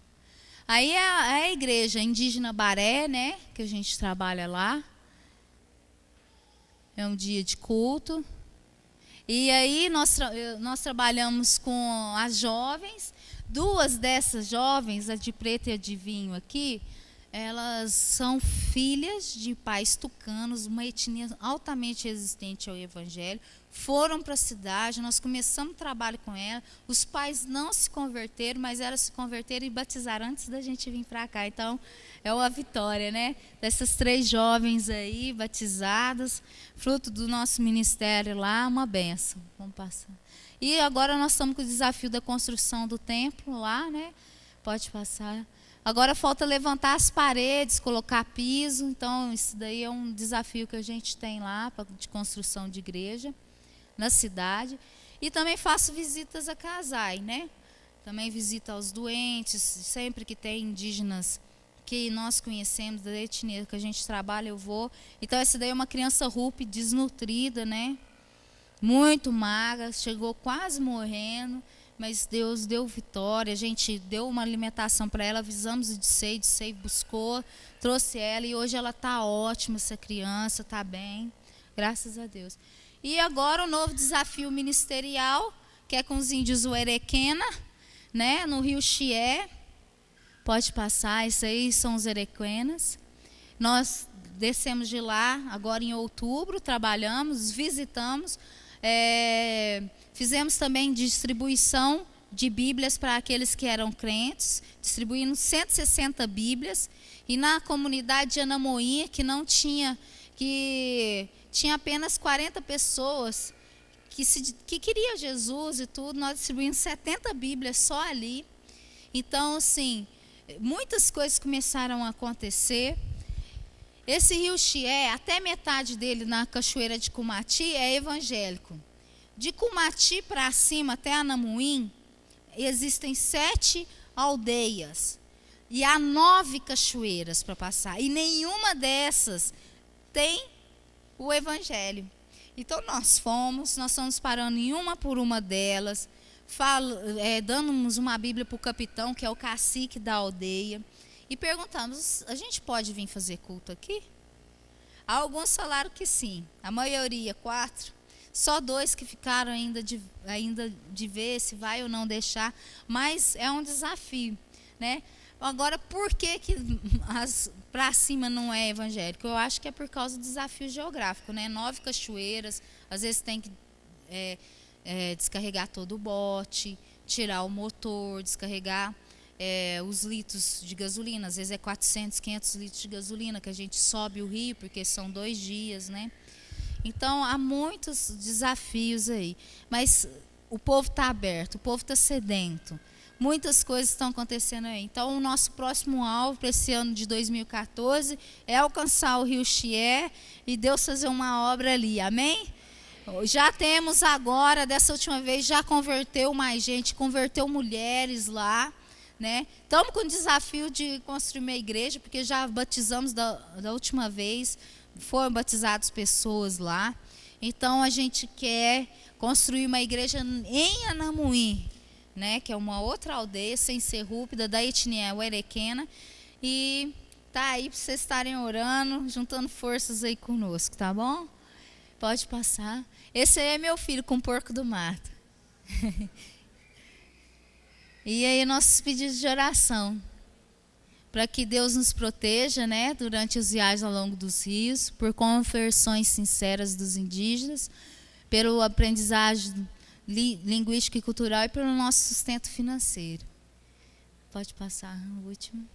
Aí é a igreja indígena Baré, né, que a gente trabalha lá. É um dia de culto. E aí nós trabalhamos com as jovens. Duas dessas jovens, a de preto e a de vinho aqui, elas são filhas de pais tucanos, uma etnia altamente resistente ao evangelho. Foram para a cidade, nós começamos o trabalho com elas. Os pais não se converteram, mas elas se converteram e batizaram antes da gente vir para cá. Então, é uma vitória, né? Dessas 3 jovens aí, batizadas, fruto do nosso ministério lá, uma bênção. Vamos passar. E agora nós estamos com o desafio da construção do templo lá, né? Pode passar. Agora falta levantar as paredes, colocar piso. Então, isso daí é um desafio que a gente tem lá, de construção de igreja na cidade. E também faço visitas a casais, né? Também visita aos doentes, sempre que tem indígenas que nós conhecemos, da etnia que a gente trabalha, eu vou. Então, essa daí é uma criança rupi, desnutrida, né? Muito magra, chegou quase morrendo, mas Deus deu vitória. A gente deu uma alimentação para ela, avisamos de SEI buscou, trouxe ela e hoje ela está ótima, essa criança está bem, graças a Deus. E agora o novo desafio ministerial, que é com os índios Uerequena, né, no Rio Chié. Pode passar, isso aí são os Erequenas. Nós descemos de lá agora em outubro, trabalhamos, visitamos, fizemos também distribuição de Bíblias para aqueles que eram crentes, distribuindo 160 Bíblias. E na comunidade de Anamoinha, que não tinha, que tinha apenas 40 pessoas que queriam Jesus e tudo, nós distribuímos 70 Bíblias só ali. Então, assim, muitas coisas começaram a acontecer. Esse Rio Chié, até metade dele na Cachoeira de Cumati, é evangélico. De Cumati para cima, até Anamoim, existem 7 aldeias. E há 9 cachoeiras para passar. E nenhuma dessas tem o evangelho. Então nós estamos parando em uma por uma delas, damos uma Bíblia para o capitão, que é o cacique da aldeia, e perguntamos: a gente pode vir fazer culto aqui? Alguns falaram que sim, a maioria, 4, só 2 que ficaram ainda de ver se vai ou não deixar, mas é um desafio, né? Agora, por que para cima não é evangélico? Eu acho que é por causa do desafio geográfico, né? 9 cachoeiras, às vezes tem que descarregar todo o bote, tirar o motor, descarregar os litros de gasolina. Às vezes é 400, 500 litros de gasolina que a gente sobe o rio, porque são 2 dias, né? Então, há muitos desafios aí. Mas o povo está aberto, o povo está sedento. Muitas coisas estão acontecendo aí. Então, o nosso próximo alvo para esse ano de 2014 é alcançar o Rio Chié e Deus fazer uma obra ali. Amém? Já temos agora, dessa última vez, já converteu mais gente, converteu mulheres lá, né? Estamos com o desafio de construir uma igreja, porque já batizamos da última vez, foram batizadas pessoas lá. Então, a gente quer construir uma igreja em Anamoim, né, que é uma outra aldeia, sem ser rúpida, da etnia Uerequena. E tá aí para vocês estarem orando, juntando forças aí conosco, tá bom? Pode passar. Esse aí é meu filho com porco do mato. E aí nossos pedidos de oração, para que Deus nos proteja, né, durante as viagens ao longo dos rios, por conversões sinceras dos indígenas, pelo aprendizagem linguística e cultural e pelo nosso sustento financeiro. Pode passar o último.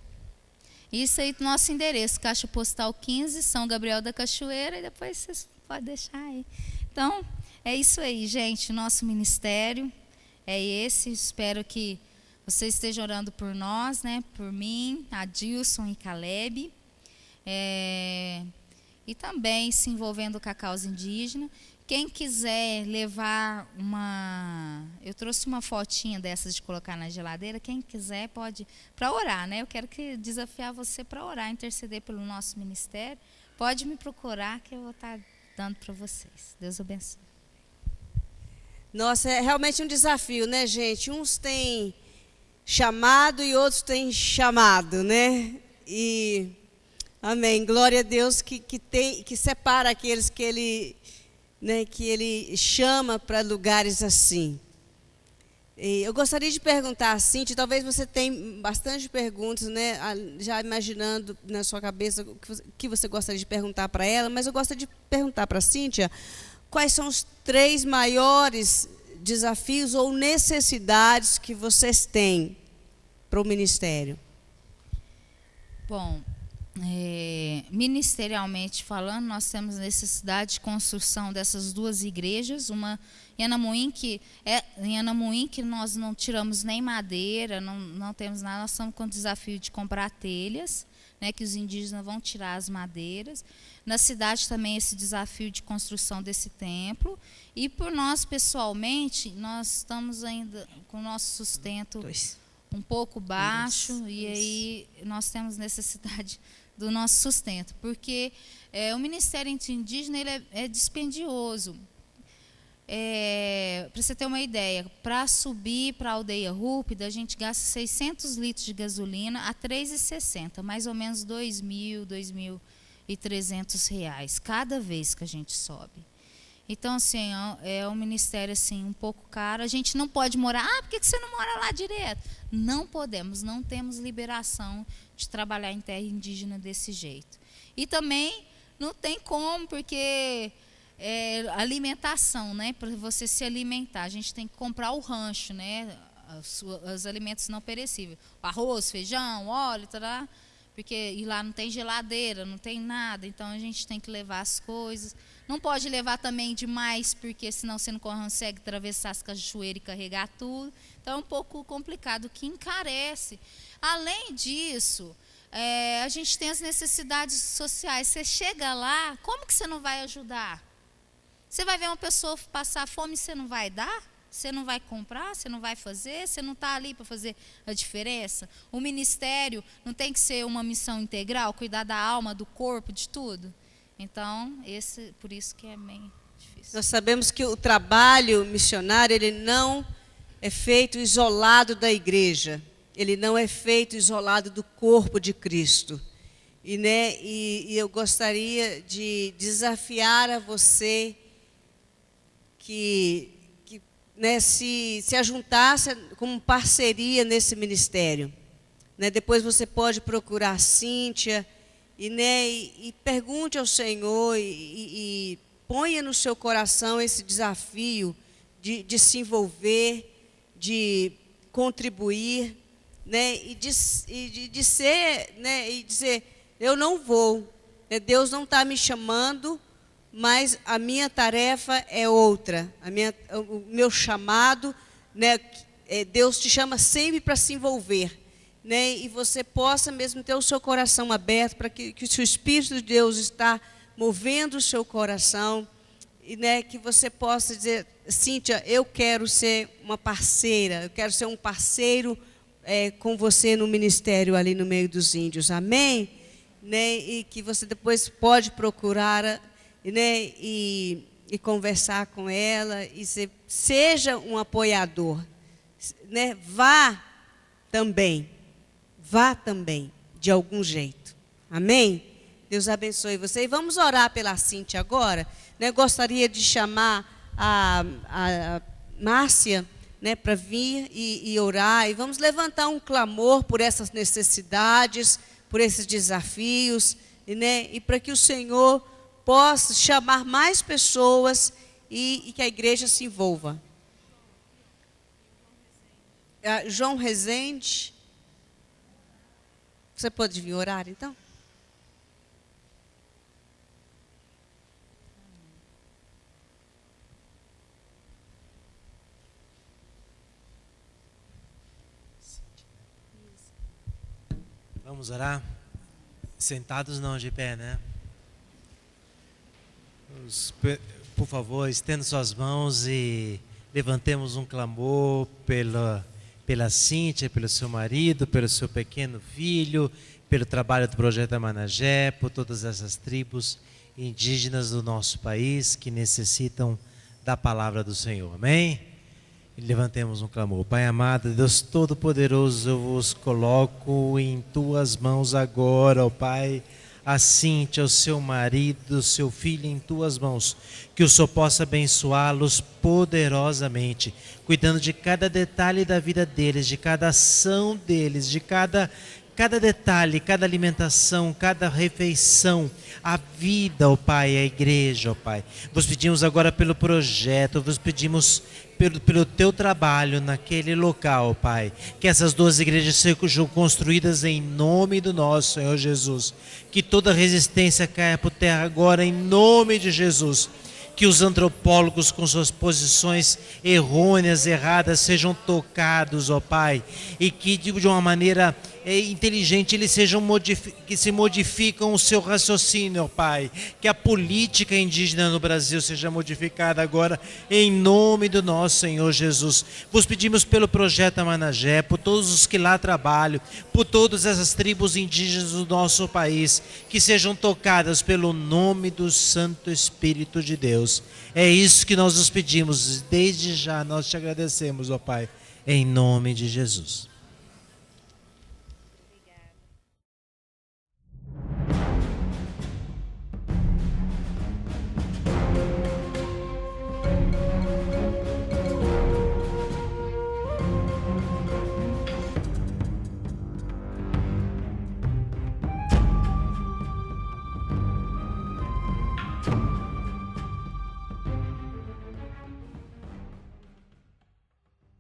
Isso aí, nosso endereço, Caixa Postal 15, São Gabriel da Cachoeira, e depois vocês podem deixar aí. Então, é isso aí, gente. Nosso ministério é esse. Espero que você esteja orando por nós, né? Por mim, Adilson e Caleb. E também se envolvendo com a causa indígena. Quem quiser levar eu trouxe uma fotinha dessas de colocar na geladeira. Quem quiser pode, para orar, né? Eu quero desafiar você para orar, interceder pelo nosso ministério. Pode me procurar que eu vou estar dando para vocês. Deus abençoe. Nossa, é realmente um desafio, né, gente? Uns têm chamado e outros têm chamado, né? E amém. Glória a Deus que separa aqueles que Ele chama para lugares assim. E eu gostaria de perguntar a Cíntia, talvez você tenha bastante perguntas, né? Já imaginando na sua cabeça o que você gostaria de perguntar para ela, mas eu gostaria de perguntar para a Cíntia quais são os 3 maiores desafios ou necessidades que vocês têm para o ministério. Bom, ministerialmente falando, nós temos necessidade de construção dessas 2 igrejas, uma em Anamoim, que nós não tiramos nem madeira, não temos nada, nós estamos com o desafio de comprar telhas, né, que os indígenas vão tirar as madeiras. Na cidade também esse desafio de construção desse templo. E por nós, pessoalmente, nós estamos ainda com o nosso sustento um pouco baixo, e aí nós temos necessidade do nosso sustento, porque o Ministério Indígena ele é dispendioso. Para você ter uma ideia, para subir para a aldeia Rúpida, a gente gasta 600 litros de gasolina a R$ 3,60, mais ou menos R$ 2.000, R$ 2.300 cada vez que a gente sobe. Então, assim, é um ministério assim, um pouco caro. A gente não pode morar. Por que você não mora lá direto? Não podemos, não temos liberação de trabalhar em terra indígena desse jeito. E também não tem como, porque alimentação, né? Para você se alimentar, a gente tem que comprar o rancho, né? Os alimentos não perecíveis, o arroz, feijão, óleo, tará, e lá não tem geladeira, não tem nada, então a gente tem que levar as coisas. Não pode levar também demais, porque senão você não consegue atravessar as cachoeiras e carregar tudo. Então é um pouco complicado, que encarece. Além disso, a gente tem as necessidades sociais. Você chega lá, como que você não vai ajudar? Você vai ver uma pessoa passar fome e você não vai dar? Você não vai comprar? Você não vai fazer? Você não está ali para fazer a diferença? O ministério não tem que ser uma missão integral, cuidar da alma, do corpo, de tudo? Então, por isso que é bem difícil. Nós sabemos que o trabalho missionário, ele não é feito isolado da igreja. Ele não é feito isolado do corpo de Cristo. E eu gostaria de desafiar a você que se ajuntasse como parceria nesse ministério. Depois você pode procurar a Cíntia e pergunte ao Senhor e ponha no seu coração esse desafio de se envolver, de contribuir, e de ser, e dizer, eu não vou, Deus não está me chamando, mas a minha tarefa é outra, o meu chamado, Deus te chama sempre para se envolver, e você possa mesmo ter o seu coração aberto para que o Espírito de Deus está movendo o seu coração, e que você possa dizer, Cíntia, eu quero ser uma parceira, eu quero ser um parceiro com você no ministério ali no meio dos índios, amém? E que você depois pode procurar e conversar com ela, e seja um apoiador, vá também, de algum jeito, amém? Deus abençoe você, e vamos orar pela Cíntia agora, gostaria de chamar a Márcia, para vir e orar, e vamos levantar um clamor por essas necessidades, por esses desafios, e para que o Senhor possa chamar mais pessoas e que a igreja se envolva. João Rezende, você pode vir orar então? Vamos orar? Sentados não, de pé, né? Por favor, estenda suas mãos e levantemos um clamor pela Cíntia, pelo seu marido, pelo seu pequeno filho, pelo trabalho do Projeto Amanagé, por todas essas tribos indígenas do nosso país que necessitam da palavra do Senhor. Amém? E levantemos um clamor. Pai amado, Deus Todo-Poderoso, eu vos coloco em tuas mãos agora, ó Pai, a Cíntia, o seu marido, o seu filho em tuas mãos, que o Senhor possa abençoá-los poderosamente, cuidando de cada detalhe da vida deles, de cada ação deles, de cada detalhe, cada alimentação, cada refeição, a vida, ó Pai, a igreja, ó Pai. Vos pedimos agora pelo projeto, vos pedimos pelo teu trabalho naquele local, Pai. Que essas duas igrejas sejam construídas em nome do nosso Senhor Jesus. Que toda resistência caia por terra agora em nome de Jesus. Que os antropólogos com suas posições errôneas, erradas, sejam tocados, ó Pai. E que de uma maneira inteligente eles que se modificam o seu raciocínio, ó Pai. Que a política indígena no Brasil seja modificada agora em nome do nosso Senhor Jesus. Vos pedimos pelo Projeto Amanagé, por todos os que lá trabalham, por todas essas tribos indígenas do nosso país, que sejam tocadas pelo nome do Santo Espírito de Deus. É isso que nós nos pedimos, desde já nós te agradecemos, ó Pai, em nome de Jesus.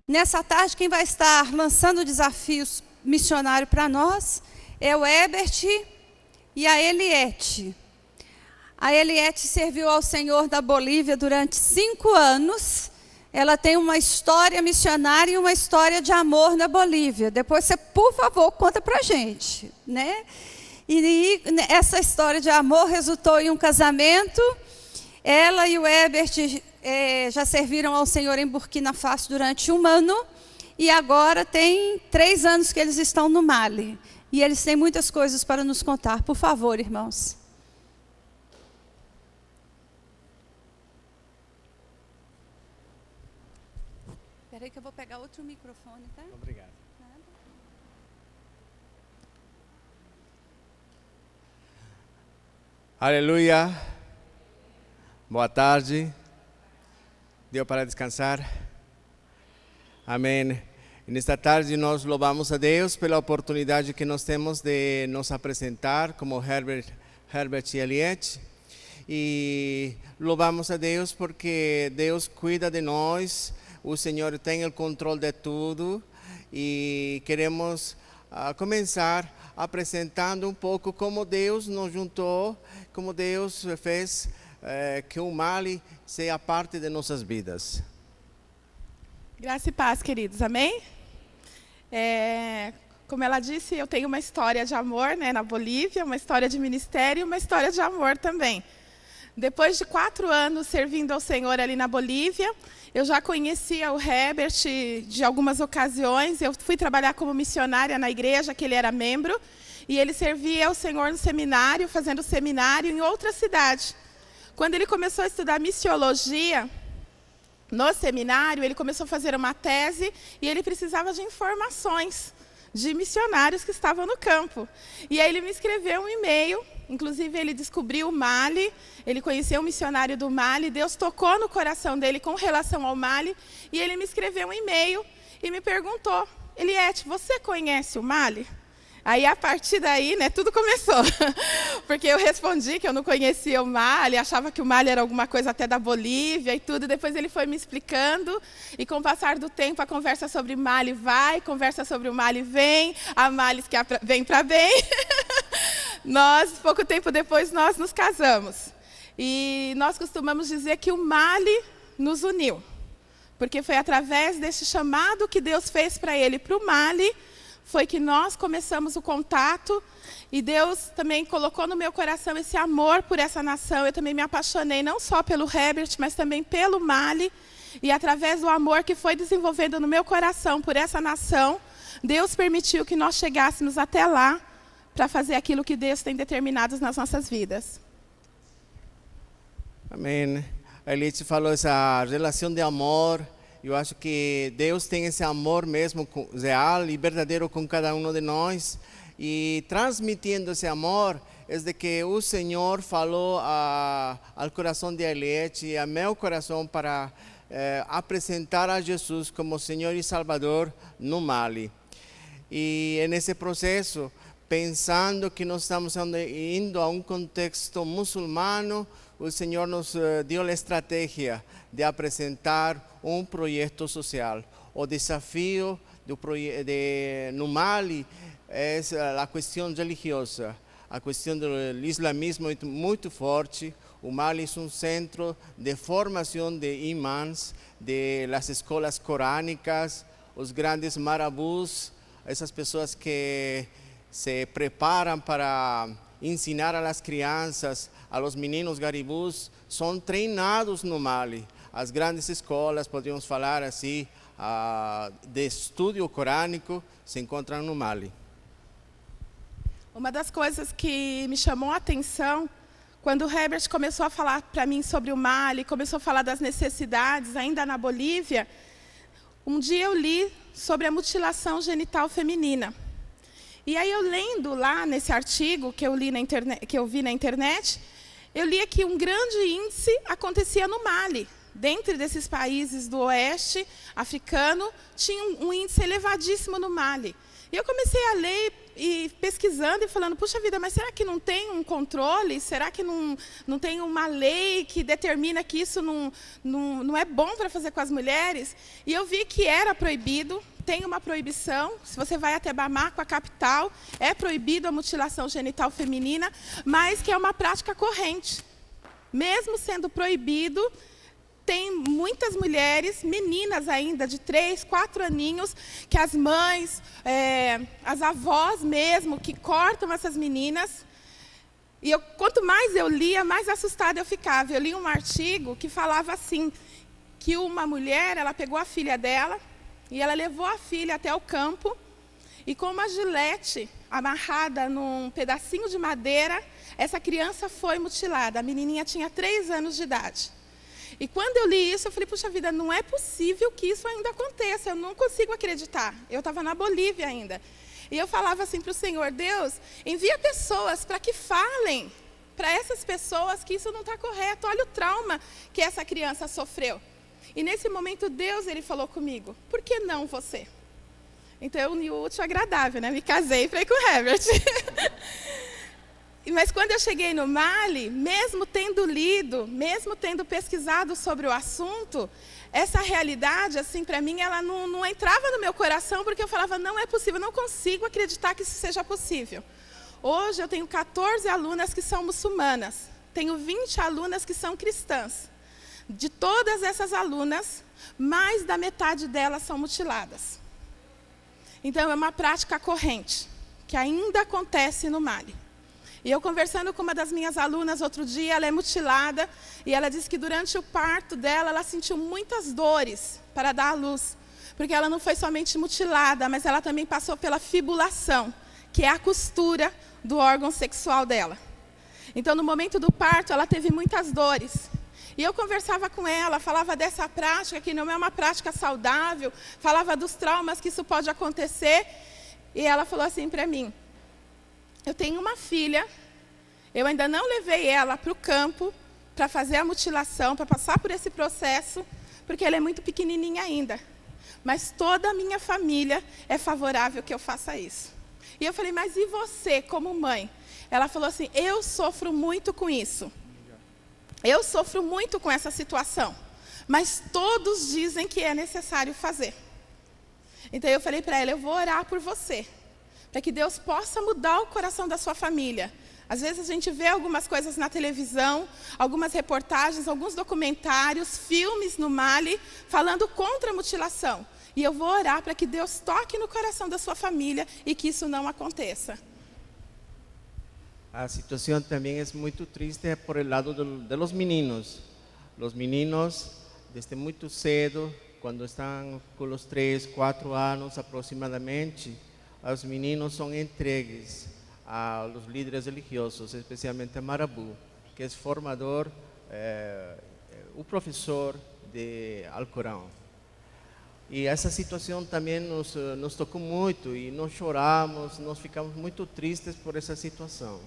Nessa tarde, quem vai estar lançando desafios missionários para nós é o Herbert e a Eliette. A Eliette serviu ao Senhor da Bolívia durante 5 anos. Ela tem uma história missionária e uma história de amor na Bolívia. Depois você, por favor, conta para a gente, né? E essa história de amor resultou em um casamento. Ela e o Herbert já serviram ao Senhor em Burkina Faso durante 1 ano. E agora tem 3 anos que eles estão no Mali. E eles têm muitas coisas para nos contar. Por favor, irmãos. Espera aí que eu vou pegar outro microfone, tá? Obrigado. Aleluia. Boa tarde. Deu para descansar? Amém. Nesta tarde nós louvamos a Deus pela oportunidade que nós temos de nos apresentar como Herbert e Eliette. E louvamos a Deus porque Deus cuida de nós, o Senhor tem o controle de tudo. E queremos começar apresentando um pouco como Deus nos juntou, como Deus fez que o Mali seja parte de nossas vidas. Graça e paz, queridos. Amém? Como ela disse, eu tenho uma história de amor, né, na Bolívia, uma história de ministério e uma história de amor também. Depois de 4 anos servindo ao Senhor ali na Bolívia, eu já conhecia o Herbert de algumas ocasiões. Eu fui trabalhar como missionária na igreja que ele era membro, e ele servia ao Senhor no seminário, fazendo seminário em outra cidade. Quando ele começou a estudar missiologia no seminário, ele começou a fazer uma tese e ele precisava de informações de missionários que estavam no campo. E aí ele me escreveu um e-mail, inclusive ele descobriu o Mali, ele conheceu um missionário do Mali, Deus tocou no coração dele com relação ao Mali, e ele me escreveu um e-mail e me perguntou: Eliette, você conhece o Mali? Aí, a partir daí, né, tudo começou. Porque eu respondi que eu não conhecia o Mali, achava que o Mali era alguma coisa até da Bolívia e tudo. Depois ele foi me explicando, e com o passar do tempo, a conversa sobre Mali vai, conversa sobre o Mali vem, há males que vem para bem. Pouco tempo depois, nós nos casamos. E nós costumamos dizer que o Mali nos uniu. Porque foi através desse chamado que Deus fez para ele, para o Mali, foi que nós começamos o contato e Deus também colocou no meu coração esse amor por essa nação. Eu também me apaixonei não só pelo Herbert, mas também pelo Mali. E através do amor que foi desenvolvendo no meu coração por essa nação, Deus permitiu que nós chegássemos até lá para fazer aquilo que Deus tem determinado nas nossas vidas. Amém. A Eliette falou essa relação de amor. Eu acho que Deus tem esse amor mesmo real e verdadeiro com cada um de nós. E transmitindo esse amor, é de que o Senhor falou ao coração de Eliette e ao meu coração para apresentar a Jesus como Senhor e Salvador no Mali. E nesse processo, pensando que nós estamos indo a um contexto muçulmano, o Senhor nos deu a estratégia de apresentar um projeto social. O desafio no Mali é a questão religiosa. A questão do islamismo é muito forte. O Mali é um centro de formação de imãs, das escolas corânicas, os grandes marabus, essas pessoas que se preparam para ensinar às crianças, aos meninos garibus, são treinados no Mali. As grandes escolas, podemos falar assim, de estudo corânico, se encontram no Mali. Uma das coisas que me chamou a atenção, quando o Herbert começou a falar para mim sobre o Mali, começou a falar das necessidades ainda na Bolívia, um dia eu li sobre a mutilação genital feminina. E aí eu lendo lá nesse artigo que eu vi na internet, eu li que um grande índice acontecia no Mali. Dentre desses países do oeste africano, tinha um índice elevadíssimo no Mali. E eu comecei a ler e pesquisando e falando, puxa vida, mas será que não tem um controle? Será que não tem uma lei que determina que isso não é bom para fazer com as mulheres? E eu vi que era proibido, tem uma proibição. Se você vai até Bamako, a capital, é proibido a mutilação genital feminina, mas que é uma prática corrente. Mesmo sendo proibido, tem muitas mulheres, meninas ainda, de 3, 4 aninhos, que as mães, as avós mesmo, que cortam essas meninas. E quanto mais eu lia, mais assustada eu ficava. Eu li um artigo que falava assim, que uma mulher, ela pegou a filha dela, e ela levou a filha até o campo, e com uma gilete amarrada num pedacinho de madeira, essa criança foi mutilada. A menininha tinha 3 anos de idade. E quando eu li isso, eu falei, puxa vida, não é possível que isso ainda aconteça, eu não consigo acreditar. Eu estava na Bolívia ainda. E eu falava assim para o Senhor, Deus, envia pessoas para que falem para essas pessoas que isso não está correto. Olha o trauma que essa criança sofreu. E nesse momento, Deus, ele falou comigo, por que não você? Então, eu uni o útil agradável, né? Me casei e falei com o Herbert. Mas quando eu cheguei no Mali, mesmo tendo lido, mesmo tendo pesquisado sobre o assunto, essa realidade, assim, para mim, ela não entrava no meu coração, porque eu falava, não é possível, não consigo acreditar que isso seja possível. Hoje eu tenho 14 alunas que são muçulmanas, tenho 20 alunas que são cristãs. De todas essas alunas, mais da metade delas são mutiladas. Então, é uma prática corrente, que ainda acontece no Mali. E eu conversando com uma das minhas alunas outro dia, ela é mutilada, e ela disse que durante o parto dela, ela sentiu muitas dores para dar à luz. Porque ela não foi somente mutilada, mas ela também passou pela fibulação, que é a costura do órgão sexual dela. Então, no momento do parto, ela teve muitas dores. E eu conversava com ela, falava dessa prática, que não é uma prática saudável, falava dos traumas que isso pode acontecer. E ela falou assim para mim, eu tenho uma filha, eu ainda não levei ela para o campo para fazer a mutilação, para passar por esse processo, porque ela é muito pequenininha ainda. Mas toda a minha família é favorável que eu faça isso. E eu falei, mas e você como mãe? Ela falou assim, eu sofro muito com isso. Eu sofro muito com essa situação. Mas todos dizem que é necessário fazer. Então eu falei para ela, eu vou orar por você. Para que Deus possa mudar o coração da sua família. Às vezes a gente vê algumas coisas na televisão, algumas reportagens, alguns documentários, filmes no Mali, falando contra a mutilação. E eu vou orar para que Deus toque no coração da sua família e que isso não aconteça. A situación también es muy triste por el lado de los meninos. Los meninos, desde muy cedo, cuando están con los 3, 4 años aproximadamente, los meninos son entregues a los líderes religiosos, especialmente a Marabu, que es formador, un profesor de Alcorão. E essa situação também nos tocou muito e nós choramos, nós ficamos muito tristes por essa situação.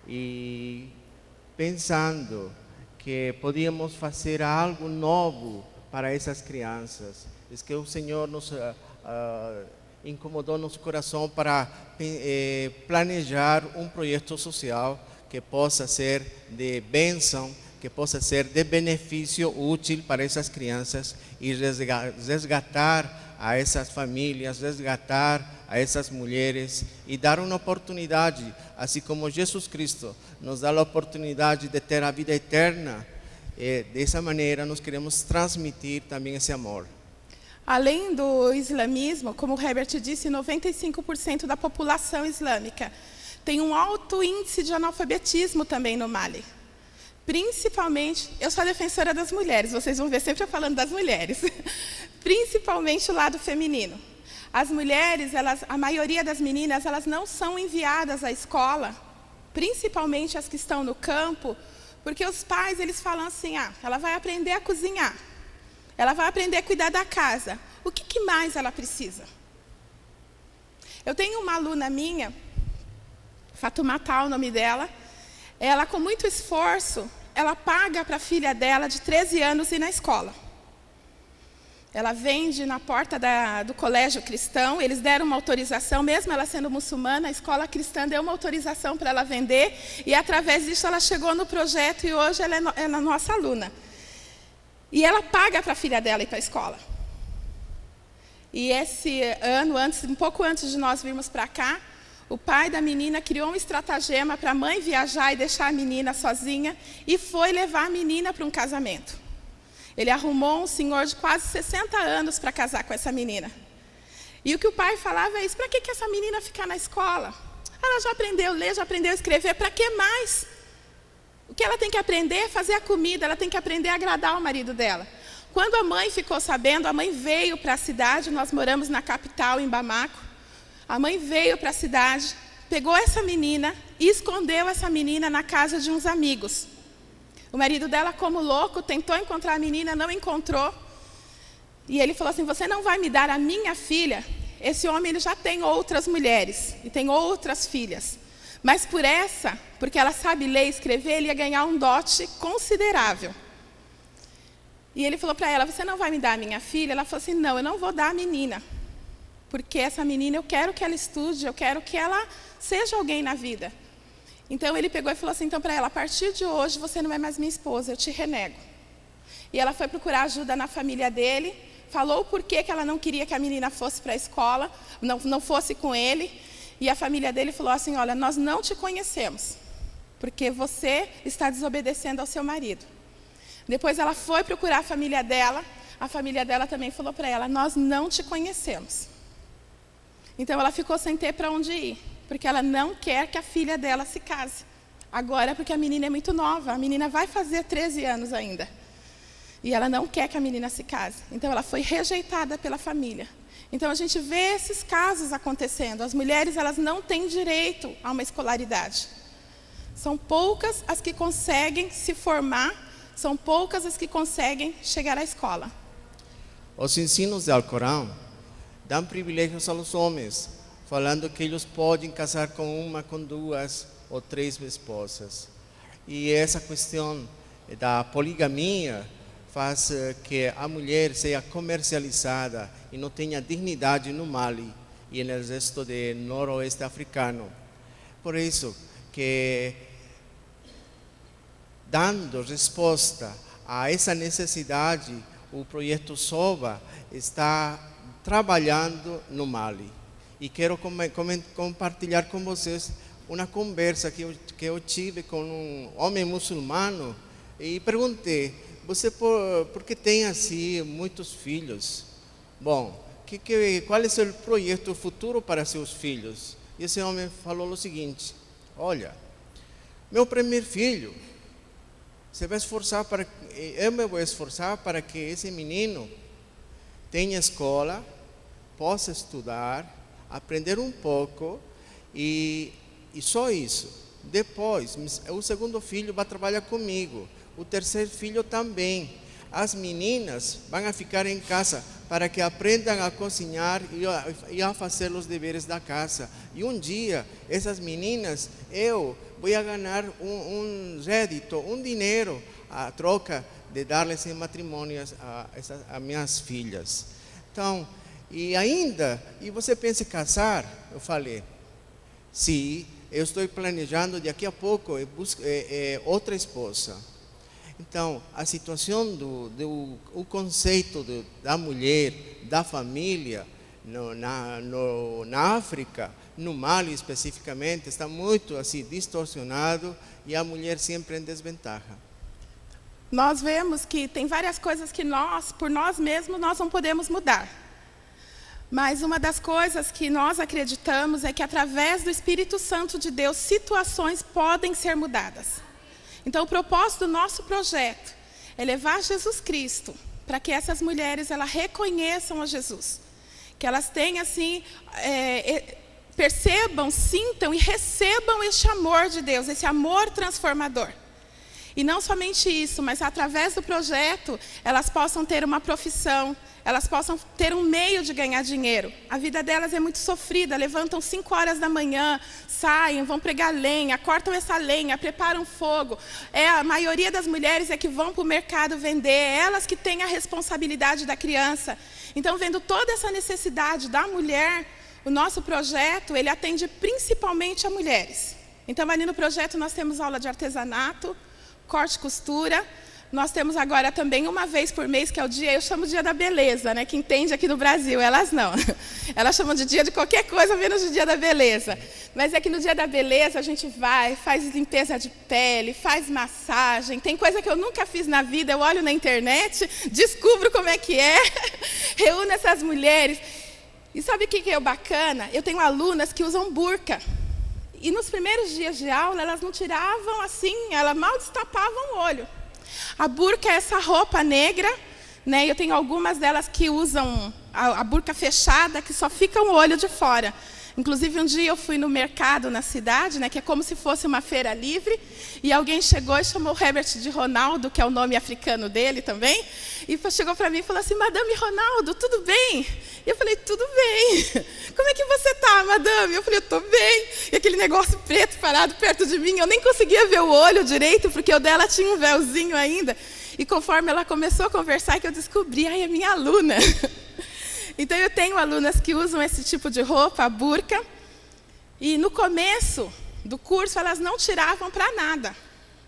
E pensando que podíamos fazer algo novo para essas crianças, é que o Senhor nos incomodou nosso coração para planejar um projeto social que possa ser de bênção, que possa ser de benefício útil para essas crianças e resgatar a essas famílias, resgatar a essas mulheres e dar uma oportunidade, assim como Jesus Cristo nos dá a oportunidade de ter a vida eterna. Dessa maneira, nós queremos transmitir também esse amor. Além do islamismo, como o Herbert disse, 95% da população islâmica tem um alto índice de analfabetismo também no Mali. Principalmente, eu sou a defensora das mulheres, vocês vão ver sempre eu falando das mulheres. Principalmente o lado feminino. As mulheres, a maioria das meninas, elas não são enviadas à escola, principalmente as que estão no campo, porque os pais, eles falam assim, ela vai aprender a cozinhar, ela vai aprender a cuidar da casa. O que mais ela precisa? Eu tenho uma aluna minha, Fatoumata, o nome dela, ela com muito esforço, ela paga para a filha dela de 13 anos ir na escola. Ela vende na porta do colégio cristão, eles deram uma autorização, mesmo ela sendo muçulmana, a escola cristã deu uma autorização para ela vender, e através disso ela chegou no projeto e hoje ela é nossa aluna. E ela paga para a filha dela ir para a escola. E esse ano, um pouco antes de nós virmos para cá, o pai da menina criou um estratagema para a mãe viajar e deixar a menina sozinha e foi levar a menina para um casamento. Ele arrumou um senhor de quase 60 anos para casar com essa menina. E o que o pai falava é isso, para que essa menina ficar na escola? Ela já aprendeu a ler, já aprendeu a escrever, para que mais? O que ela tem que aprender é fazer a comida, ela tem que aprender a agradar o marido dela. Quando a mãe ficou sabendo, a mãe veio para a cidade, nós moramos na capital, em Bamako. A mãe veio para a cidade, pegou essa menina e escondeu essa menina na casa de uns amigos. O marido dela, como louco, tentou encontrar a menina, não encontrou. E ele falou assim, você não vai me dar a minha filha? Esse homem ele já tem outras mulheres e tem outras filhas. Mas porque ela sabe ler e escrever, ele ia ganhar um dote considerável. E ele falou para ela, você não vai me dar a minha filha? Ela falou assim, não, eu não vou dar a menina. Porque essa menina, eu quero que ela estude, eu quero que ela seja alguém na vida. Então ele pegou e falou assim, então para ela, a partir de hoje você não é mais minha esposa, eu te renego. E ela foi procurar ajuda na família dele, falou o porquê que ela não queria que a menina fosse para a escola, não fosse com ele. E a família dele falou assim, olha, nós não te conhecemos, porque você está desobedecendo ao seu marido. Depois ela foi procurar a família dela também falou para ela, nós não te conhecemos. Então ela ficou sem ter para onde ir, porque ela não quer que a filha dela se case. Agora, porque a menina é muito nova, a menina vai fazer 13 anos ainda. E ela não quer que a menina se case. Então ela foi rejeitada pela família. Então a gente vê esses casos acontecendo. As mulheres, elas não têm direito a uma escolaridade. São poucas as que conseguem se formar, são poucas as que conseguem chegar à escola. Os ensinos do Alcorão dão privilégios aos homens, falando que eles podem casar com uma, com duas ou três esposas. E essa questão da poligamia faz que a mulher seja comercializada e não tenha dignidade no Mali e no resto do noroeste africano. Por isso que, dando resposta a essa necessidade, o projeto SOVA está trabalhando no Mali. E quero compartilhar com vocês uma conversa que eu tive com um homem muçulmano e perguntei, você por que tem assim muitos filhos? bom, qual é o seu projeto futuro para seus filhos? E esse homem falou o seguinte: olha, meu primeiro filho, eu me vou esforçar para que esse menino tenha escola, possa estudar, aprender um pouco e só isso. Depois, o segundo filho vai trabalhar comigo, o terceiro filho também. As meninas vão ficar em casa para que aprendam a cozinhar e a fazer os deveres da casa. E um dia, essas meninas, eu vou ganhar um rédito, um dinheiro, a troca de dar-lhes em matrimônio a minhas filhas. Então, e você pensa em casar? Eu falei, sim, eu estou planejando daqui a pouco outra esposa. Então, a situação o conceito da mulher, da família, na África, no Mali especificamente, está muito assim distorcionado e a mulher sempre em desvantagem. Nós vemos que tem várias coisas que por nós mesmos, nós não podemos mudar. Mas uma das coisas que nós acreditamos é que através do Espírito Santo de Deus, situações podem ser mudadas. Então, o propósito do nosso projeto é levar Jesus Cristo para que essas mulheres elas reconheçam a Jesus. Que elas tenham assim, percebam, sintam e recebam este amor de Deus, esse amor transformador. E não somente isso, mas através do projeto, elas possam ter uma profissão, elas possam ter um meio de ganhar dinheiro. A vida delas é muito sofrida, levantam 5 horas da manhã, saem, vão pregar lenha, cortam essa lenha, preparam fogo. A maioria das mulheres é que vão para o mercado vender, é elas que têm a responsabilidade da criança. Então, vendo toda essa necessidade da mulher, o nosso projeto, ele atende principalmente a mulheres. Então, ali no projeto nós temos aula de artesanato, corte e costura. Nós temos agora também uma vez por mês, que é o dia, eu chamo de dia da beleza, né? Que entende aqui no Brasil, elas não. Elas chamam de dia de qualquer coisa, menos de dia da beleza. Mas é que no dia da beleza a gente vai, faz limpeza de pele, faz massagem. Tem coisa que eu nunca fiz na vida, eu olho na internet, descubro como é que é, reúno essas mulheres. E sabe o que é o bacana? Eu tenho alunas que usam burca. E nos primeiros dias de aula, elas não tiravam assim, elas mal destapavam o olho. A burca é essa roupa negra, né? Eu tenho algumas delas que usam a burca fechada, que só fica o olho de fora. Inclusive, um dia eu fui no mercado na cidade, né, que é como se fosse uma feira livre, e alguém chegou e chamou o Herbert de Ronaldo, que é o nome africano dele também, e chegou para mim e falou assim: Madame Ronaldo, tudo bem? E eu falei: tudo bem. Como é que você está, madame? Eu falei: eu estou bem. E aquele negócio preto parado perto de mim, eu nem conseguia ver o olho direito, porque o dela tinha um véuzinho ainda. E conforme ela começou a conversar, que eu descobri, ai, é minha aluna. Então, eu tenho alunas que usam esse tipo de roupa, a burca, e no começo do curso elas não tiravam para nada.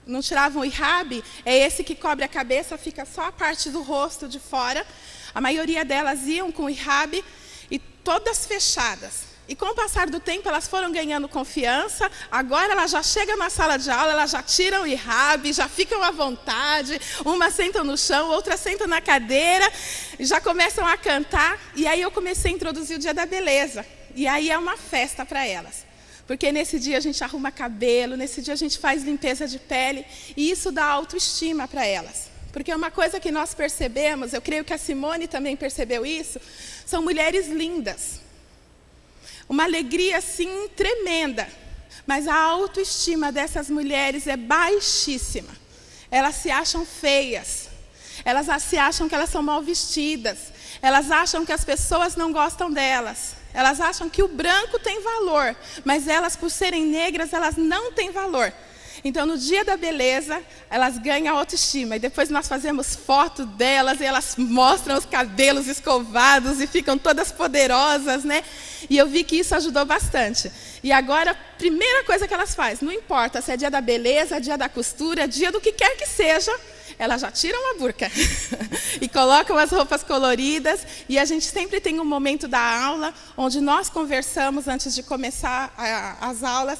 Não tiravam o hijab, é esse que cobre a cabeça, fica só a parte do rosto de fora. A maioria delas iam com o hijab e todas fechadas. E com o passar do tempo, elas foram ganhando confiança. Agora, elas já chegam na sala de aula, elas já tiram o hijab, já ficam à vontade. Umas sentam no chão, outras sentam na cadeira, já começam a cantar. E aí, eu comecei a introduzir o dia da beleza. E aí, é uma festa para elas. Porque nesse dia, a gente arruma cabelo, nesse dia, a gente faz limpeza de pele. E isso dá autoestima para elas. Porque uma coisa que nós percebemos, eu creio que a Simone também percebeu isso, são mulheres lindas. Uma alegria, assim, tremenda. Mas a autoestima dessas mulheres é baixíssima. Elas se acham feias. Elas se acham que elas são mal vestidas. Elas acham que as pessoas não gostam delas. Elas acham que o branco tem valor. Mas elas, por serem negras, elas não têm valor. Então, no dia da beleza, elas ganham autoestima. E depois nós fazemos foto delas e elas mostram os cabelos escovados e ficam todas poderosas, né? E eu vi que isso ajudou bastante. E agora, a primeira coisa que elas fazem, não importa se é dia da beleza, dia da costura, dia do que quer que seja, elas já tiram a burca e colocam as roupas coloridas. E a gente sempre tem um momento da aula onde nós conversamos antes de começar as aulas.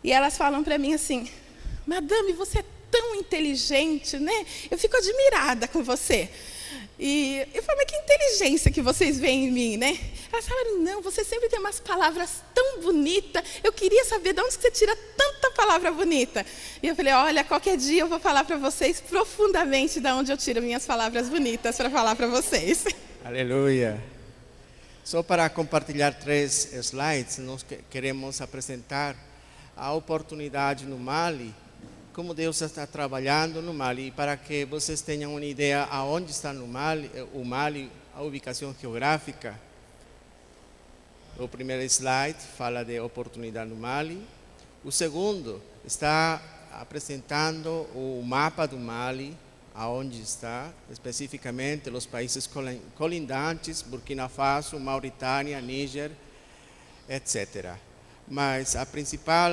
E elas falam para mim assim: Madame, você é tão inteligente, né? Eu fico admirada com você. E eu falei, mas que inteligência que vocês veem em mim, né? Elas falaram, não, você sempre tem umas palavras tão bonitas. Eu queria saber de onde você tira tanta palavra bonita. E eu falei, olha, qualquer dia eu vou falar para vocês profundamente de onde eu tiro minhas palavras bonitas para falar para vocês. Aleluia. Só para compartilhar 3 slides, nós queremos apresentar a oportunidade no Mali, como Deus está trabalhando no Mali, para que vocês tenham uma ideia aonde está no Mali, o Mali, a ubicação geográfica. O primeiro slide fala de oportunidade no Mali. O segundo está apresentando o mapa do Mali, aonde está, especificamente os países colindantes, Burkina Faso, Mauritânia, Níger, etc. Mas a principal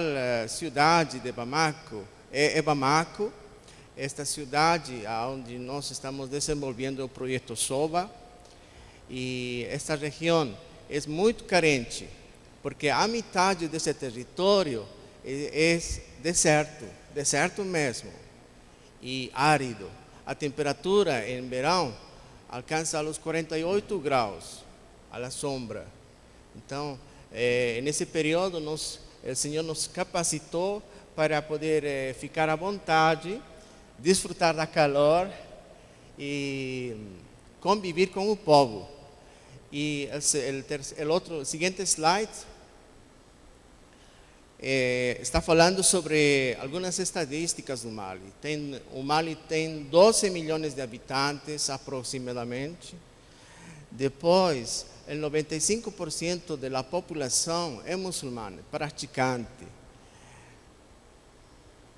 cidade de Bamako é Bamako, esta cidade onde nós estamos desenvolvendo o projeto SOBA. E esta região é muito carente, porque a metade desse território é deserto mesmo, e árido. A temperatura em verão alcança os 48 graus, à sombra. Então, nesse período, o Senhor nos capacitou para poder ficar à vontade, desfrutar da calor e conviver com o povo. E o seguinte slide está falando sobre algumas estatísticas do Mali. O Mali tem 12 milhões de habitantes aproximadamente. Depois, o 95% da população é muçulmana, praticante.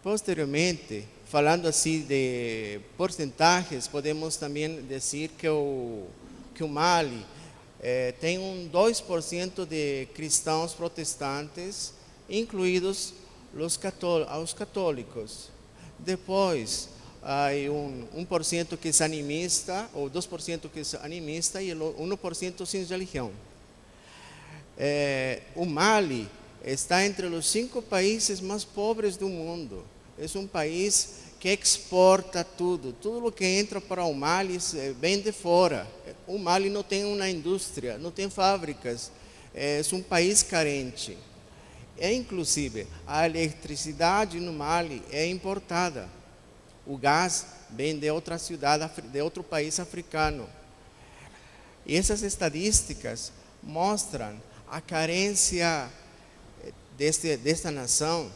Posteriormente, falando assim de porcentagens, podemos também dizer que o Mali tem 2% de cristãos protestantes, incluídos os católicos. Depois, há 1% que é animista, ou 2% que é animista, e 1% sem religião. O Mali está entre os 5 países mais pobres do mundo. É um país que exporta tudo o que entra para o Mali vem de fora. O Mali não tem uma indústria, não tem fábricas, é um país carente. Inclusive, a eletricidade no Mali é importada. O gás vem de outra cidade, de outro país africano. E essas estatísticas mostram a carência desta nação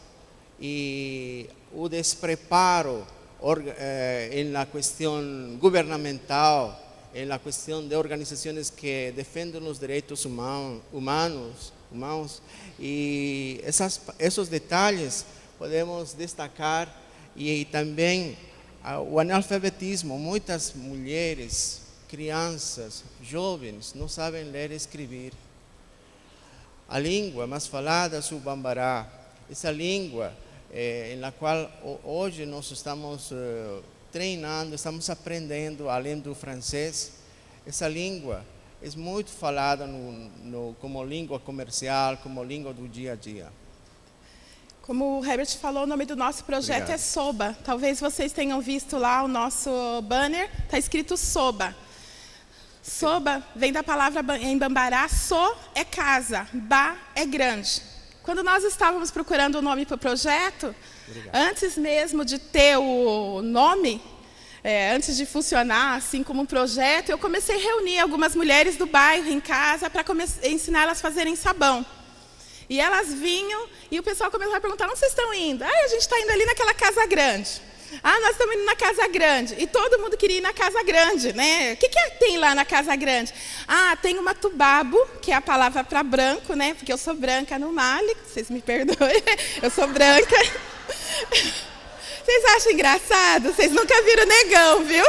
e o despreparo na questão governamental, na questão de organizações que defendem os direitos humanos. E esses detalhes podemos destacar. E também o analfabetismo. Muitas mulheres, crianças, jovens não sabem ler e escrever. A língua mais falada é o bambará. Essa língua na qual hoje nós estamos treinando, estamos aprendendo, além do francês. Essa língua é muito falada como língua comercial, como língua do dia a dia. Como o Herbert falou, o nome do nosso projeto é SOBA. Talvez vocês tenham visto lá o nosso banner, está escrito SOBA. SOBA vem da palavra em bambará, so é casa, ba é grande. Quando nós estávamos procurando o nome para o projeto, antes mesmo de ter o nome, antes de funcionar assim como um projeto, eu comecei a reunir algumas mulheres do bairro em casa para ensinar elas a fazerem sabão. E elas vinham e o pessoal começava a perguntar, onde vocês estão indo? A gente está indo ali naquela casa grande. Nós estamos indo na casa grande. E todo mundo queria ir na casa grande, né? O que tem lá na casa grande? Tem uma tubabo, que é a palavra para branco, né? Porque eu sou branca no Mali, vocês me perdoem, eu sou branca. Vocês acham engraçado? Vocês nunca viram negão, viu?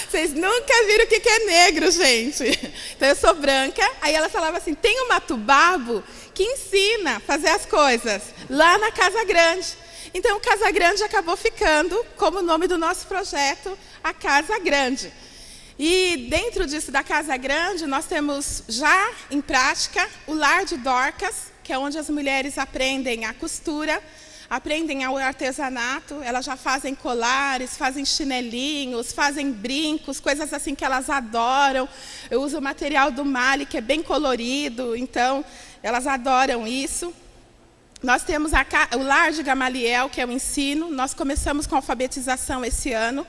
Vocês nunca viram o que é negro, gente. Então, eu sou branca. Aí ela falava assim, tem uma tubabo que ensina a fazer as coisas lá na Casa Grande. Então, Casa Grande acabou ficando como o nome do nosso projeto, a Casa Grande. E dentro disso da Casa Grande, nós temos já em prática o Lar de Dorcas, que é onde as mulheres aprendem a costura, aprendem o artesanato, elas já fazem colares, fazem chinelinhos, fazem brincos, coisas assim que elas adoram. Eu uso o material do Mali, que é bem colorido, então elas adoram isso. Nós temos o Lar de Gamaliel, que é o ensino. Nós começamos com a alfabetização esse ano.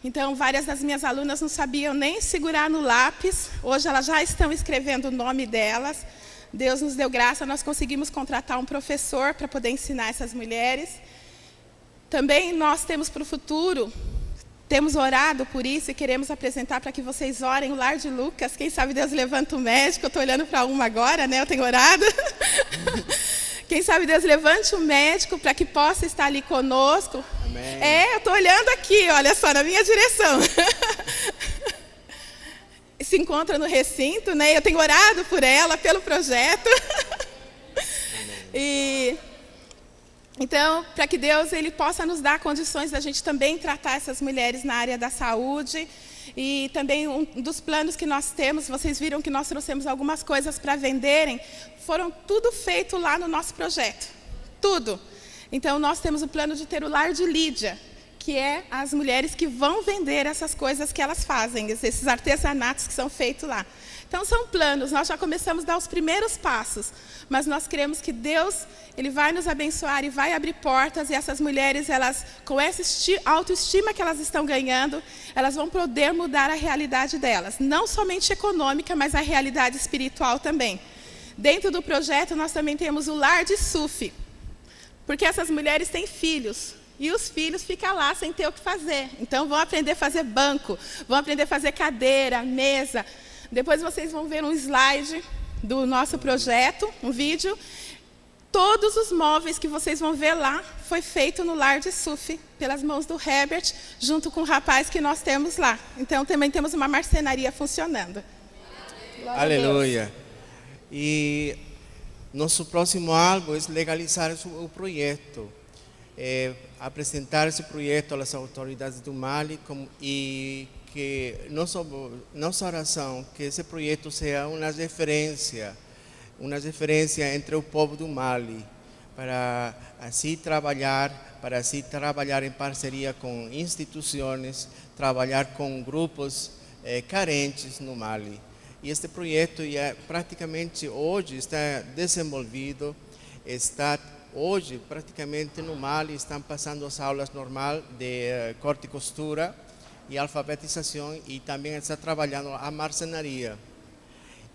Então, várias das minhas alunas não sabiam nem segurar no lápis. Hoje elas já estão escrevendo o nome delas. Deus nos deu graça, nós conseguimos contratar um professor para poder ensinar essas mulheres. Também nós temos para o futuro, temos orado por isso e queremos apresentar para que vocês orem o Lar de Lucas. Quem sabe Deus levanta um médico, eu estou olhando para uma agora, né? Eu tenho orado. Quem sabe Deus levante um médico para que possa estar ali conosco. Amém. Eu estou olhando aqui, olha só, na minha direção. Se encontra no recinto, né? Eu tenho orado por ela, pelo projeto. Então, para que Deus ele possa nos dar condições da gente também tratar essas mulheres na área da saúde. E também um dos planos que nós temos, vocês viram que nós trouxemos algumas coisas para venderem, foram tudo feito lá no nosso projeto. Tudo. Então, nós temos o plano de ter o Lar de Lídia, que é as mulheres que vão vender essas coisas que elas fazem, esses artesanatos que são feitos lá. Então, são planos, nós já começamos a dar os primeiros passos, mas nós cremos que Deus ele vai nos abençoar e vai abrir portas, e essas mulheres, elas, com essa autoestima que elas estão ganhando, elas vão poder mudar a realidade delas, não somente econômica, mas a realidade espiritual também. Dentro do projeto, nós também temos o Lar de Sufi, porque essas mulheres têm filhos, e os filhos ficam lá sem ter o que fazer. Então, vão aprender a fazer banco, vão aprender a fazer cadeira, mesa. Depois vocês vão ver um slide do nosso projeto, um vídeo. Todos os móveis que vocês vão ver lá foi feito no Lar de Sufi, pelas mãos do Herbert, junto com o rapaz que nós temos lá. Então, também temos uma marcenaria funcionando. Glória Aleluia. E nosso próximo alvo é legalizar o projeto. Apresentar esse projeto às autoridades do Mali e que nossa oração que esse projeto seja uma referência entre o povo do Mali, para assim trabalhar em parceria com instituições, trabalhar com grupos carentes no Mali. E este projeto praticamente hoje está desenvolvido, hoje praticamente no Mali estão passando as aulas normais de corte e costura e alfabetização, e também está trabalhando a marcenaria.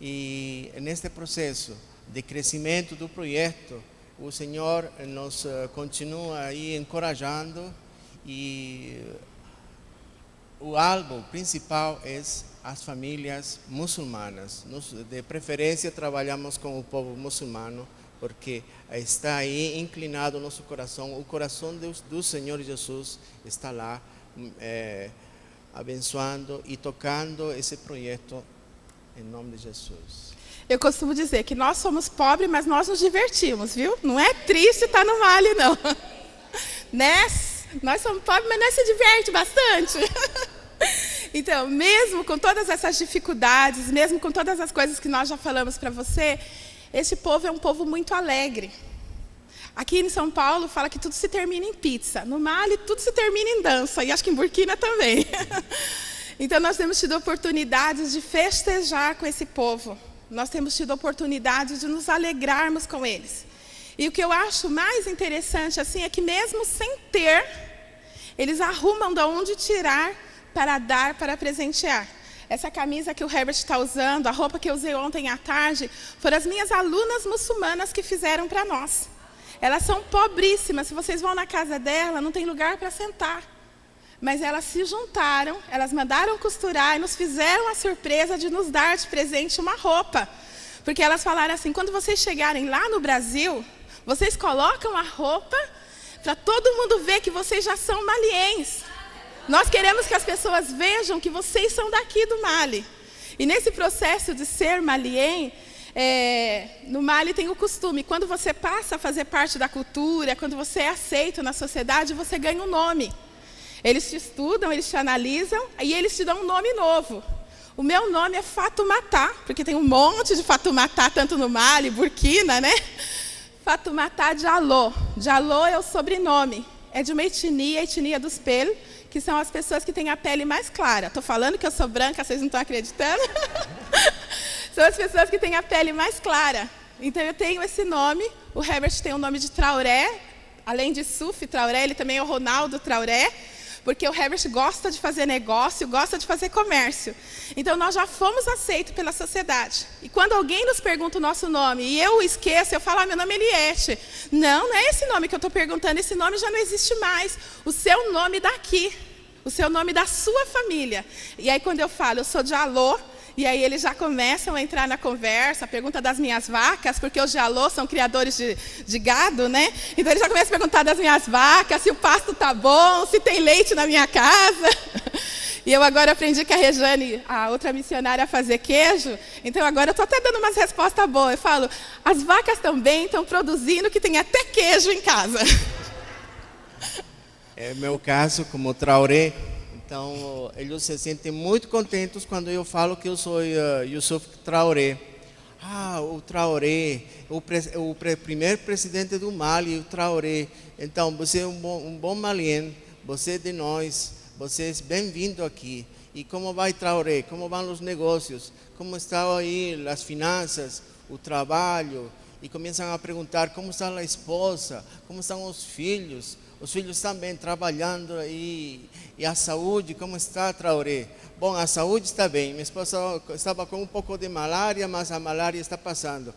E neste processo de crescimento do projeto, o Senhor nos continua aí encorajando, e o alvo principal é as famílias muçulmanas. De preferência trabalhamos com o povo muçulmano, porque está aí inclinado o nosso coração. O coração do Senhor Jesus está lá, abençoando e tocando esse projeto em nome de Jesus. Eu costumo dizer que nós somos pobres, mas nós nos divertimos, viu? Não é triste estar no Mali, não. Né? Nós somos pobres, mas nós se diverte bastante. Então, mesmo com todas essas dificuldades, mesmo com todas as coisas que nós já falamos para você, esse povo é um povo muito alegre. Aqui em São Paulo fala que tudo se termina em pizza. No Mali tudo se termina em dança, e acho que em Burkina também. Então nós temos tido oportunidades de festejar com esse povo. Nós temos tido oportunidades de nos alegrarmos com eles. E o que eu acho mais interessante assim é que mesmo sem ter, eles arrumam de onde tirar para dar, para presentear. Essa camisa que o Herbert está usando, a roupa que eu usei ontem à tarde, foram as minhas alunas muçulmanas que fizeram para nós. Elas são pobríssimas, se vocês vão na casa dela, não tem lugar para sentar. Mas elas se juntaram, elas mandaram costurar e nos fizeram a surpresa de nos dar de presente uma roupa. Porque elas falaram assim, quando vocês chegarem lá no Brasil, vocês colocam a roupa para todo mundo ver que vocês já são malienses. Nós queremos que as pessoas vejam que vocês são daqui do Mali. E nesse processo de ser malien, no Mali tem o costume, quando você passa a fazer parte da cultura, quando você é aceito na sociedade, você ganha um nome. Eles te estudam, eles te analisam e eles te dão um nome novo. O meu nome é Fatoumata, porque tem um monte de Fatoumata, tanto no Mali, Burkina, né? Fatoumata Diallo. Diallo é o sobrenome. É de uma etnia, a etnia dos Pel, que são as pessoas que têm a pele mais clara. Estou falando que eu sou branca, vocês não estão acreditando? São as pessoas que têm a pele mais clara. Então eu tenho esse nome. O Herbert tem o nome de Traoré. Além de Suf Traoré, ele também é o Ronaldo Traoré. Porque o Herbert gosta de fazer negócio, gosta de fazer comércio. Então, nós já fomos aceitos pela sociedade. E quando alguém nos pergunta o nosso nome, e eu esqueço, eu falo, meu nome é Eliette. Não é esse nome que eu estou perguntando, esse nome já não existe mais. O seu nome daqui, o seu nome da sua família. E aí, quando eu falo, eu sou Diallo, e aí eles já começam a entrar na conversa, pergunta das minhas vacas, porque os Diallo são criadores de gado, né? Então eles já começam a perguntar das minhas vacas, se o pasto tá bom, se tem leite na minha casa. E eu agora aprendi com a Rejane, a outra missionária, a fazer queijo. Então agora eu estou até dando umas respostas boas. Eu falo, as vacas também estão produzindo que tem até queijo em casa. É meu caso, como Traoré. Então, eles se sentem muito contentes quando eu falo que eu sou Youssouf Traoré. O Traoré, o primeiro presidente do Mali, o Traoré. Então, você é um bom maliano, você é de nós, você é bem-vindo aqui. E como vai, Traoré? Como vão os negócios? Como estão aí as finanças, o trabalho? E começam a perguntar como está a esposa, como estão os filhos também trabalhando aí. E a saúde, como está, Traoré? Bom, a saúde está bem. Minha esposa estava com um pouco de malária, mas a malária está passando.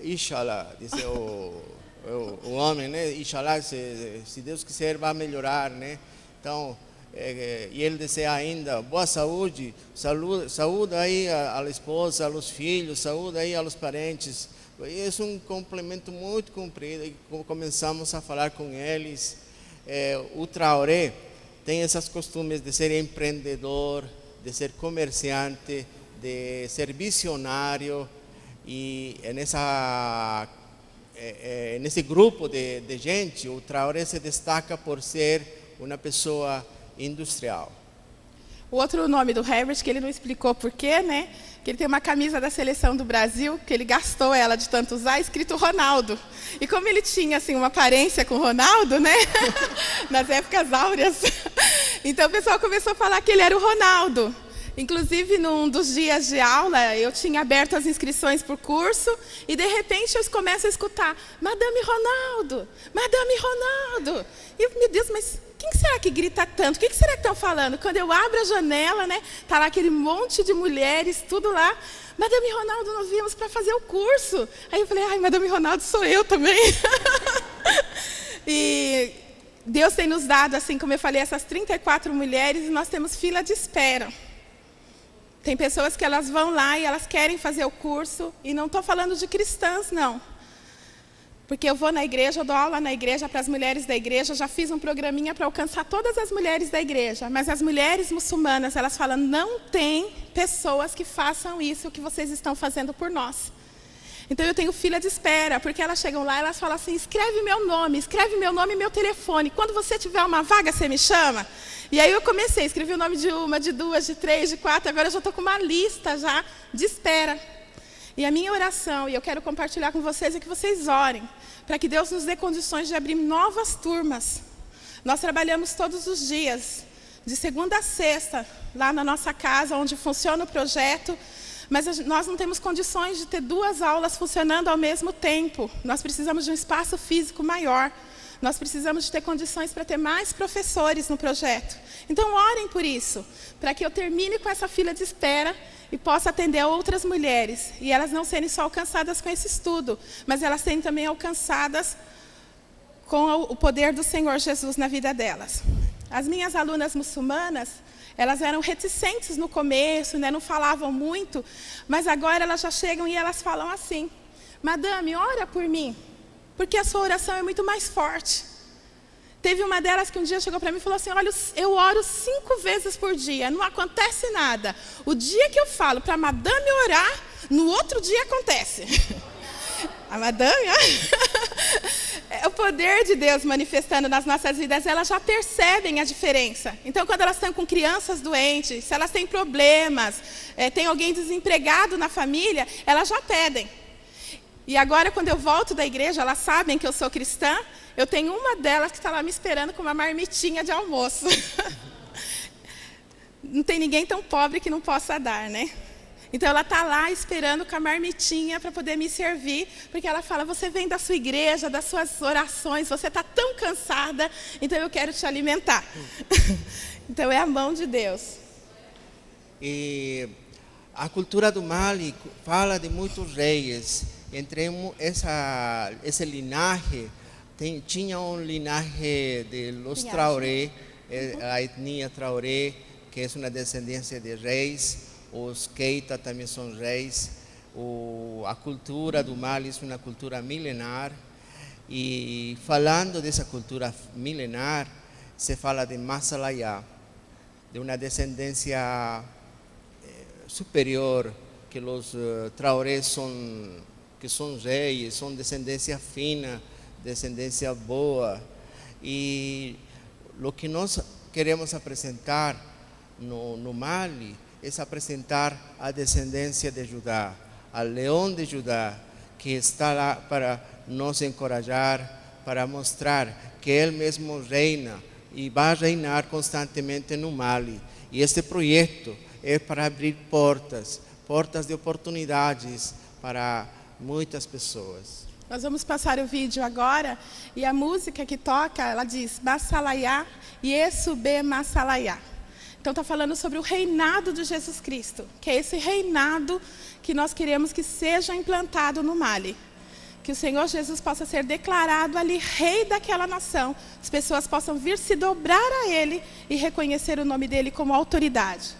Inshallah, disse o homem, né? Inshallah, se Deus quiser, vai melhorar, né? Então, e ele deseja ainda boa saúde, saúde aí à esposa, aos filhos, saúde aí aos parentes. Isso é um complemento muito comprido. E começamos a falar com eles. O Traoré tem esses costumes de ser empreendedor, de ser comerciante, de ser visionário. E nesse grupo de gente, o Traoré se destaca por ser uma pessoa industrial. O outro nome do Herbert, que ele não explicou porquê, né? Que ele tem uma camisa da seleção do Brasil, que ele gastou ela de tanto usar, escrito Ronaldo. E como ele tinha assim, uma aparência com o Ronaldo, né? Nas épocas áureas. Então o pessoal começou a falar que ele era o Ronaldo. Inclusive, num dos dias de aula, eu tinha aberto as inscrições para o curso e, de repente, eu começo a escutar Madame Ronaldo, Madame Ronaldo. E eu, meu Deus, mas quem será que grita tanto? O que será que estão falando? Quando eu abro a janela, né, tá lá aquele monte de mulheres, tudo lá. Madame Ronaldo, nós viemos para fazer o curso. Aí eu falei, Madame Ronaldo sou eu também. E Deus tem nos dado, assim como eu falei, essas 34 mulheres e nós temos fila de espera. Tem pessoas que elas vão lá e elas querem fazer o curso, e não estou falando de cristãs, não. Porque eu vou na igreja, eu dou aula na igreja para as mulheres da igreja, já fiz um programinha para alcançar todas as mulheres da igreja. Mas as mulheres muçulmanas, elas falam, não tem pessoas que façam isso que vocês estão fazendo por nós. Então eu tenho fila de espera, porque elas chegam lá e elas falam assim, escreve meu nome e meu telefone. Quando você tiver uma vaga, você me chama? E aí eu comecei, escrevi o nome de uma, de duas, de três, de quatro, agora eu já estou com uma lista já de espera. E a minha oração, e eu quero compartilhar com vocês, é que vocês orem, para que Deus nos dê condições de abrir novas turmas. Nós trabalhamos todos os dias, de segunda a sexta, lá na nossa casa, onde funciona o projeto, mas nós não temos condições de ter 2 aulas funcionando ao mesmo tempo. Nós precisamos de um espaço físico maior. Nós precisamos de ter condições para ter mais professores no projeto. Então, orem por isso, para que eu termine com essa fila de espera e possa atender a outras mulheres. E elas não serem só alcançadas com esse estudo, mas elas serem também alcançadas com o poder do Senhor Jesus na vida delas. As minhas alunas muçulmanas, elas eram reticentes no começo, né, não falavam muito, mas agora elas já chegam e elas falam assim, Madame, ora por mim, porque a sua oração é muito mais forte. Teve uma delas que um dia chegou para mim e falou assim, olha, eu oro 5 vezes por dia, não acontece nada. O dia que eu falo para a Madame orar, no outro dia acontece. A Madame, é o poder de Deus manifestando nas nossas vidas, elas já percebem a diferença. Então, quando elas estão com crianças doentes, se elas têm problemas, tem alguém desempregado na família, elas já pedem. E agora, quando eu volto da igreja, elas sabem que eu sou cristã, eu tenho uma delas que está lá me esperando com uma marmitinha de almoço. Não tem ninguém tão pobre que não possa dar, né? Então, ela está lá esperando com a marmitinha para poder me servir, porque ela fala, você vem da sua igreja, das suas orações, você está tão cansada, então eu quero te alimentar. Então, é a mão de Deus. E a cultura do Mali fala de muitos reis. Entre esse linhagem, tinha um linhagem de los Traoré, a etnia Traoré, que é uma descendência de reis. Os Keita também são reis. A cultura do Mali é uma cultura milenar. E falando dessa cultura milenar, se fala de Masalaya, de uma descendência superior, que os Traoré que são reis, são descendência fina, descendência boa. E o que nós queremos apresentar no Mali é apresentar a descendência de Judá, a leão de Judá, que está lá para nos encorajar, para mostrar que Ele mesmo reina e vai reinar constantemente no Mali. E este projeto é para abrir portas de oportunidades para muitas pessoas. Nós vamos passar o vídeo agora, e a música que toca, ela diz, Masalayá, Yesube Masalayá. Então está falando sobre o reinado de Jesus Cristo, que é esse reinado que nós queremos que seja implantado no Mali. Que o Senhor Jesus possa ser declarado ali rei daquela nação, as pessoas possam vir se dobrar a Ele e reconhecer o nome dEle como autoridade.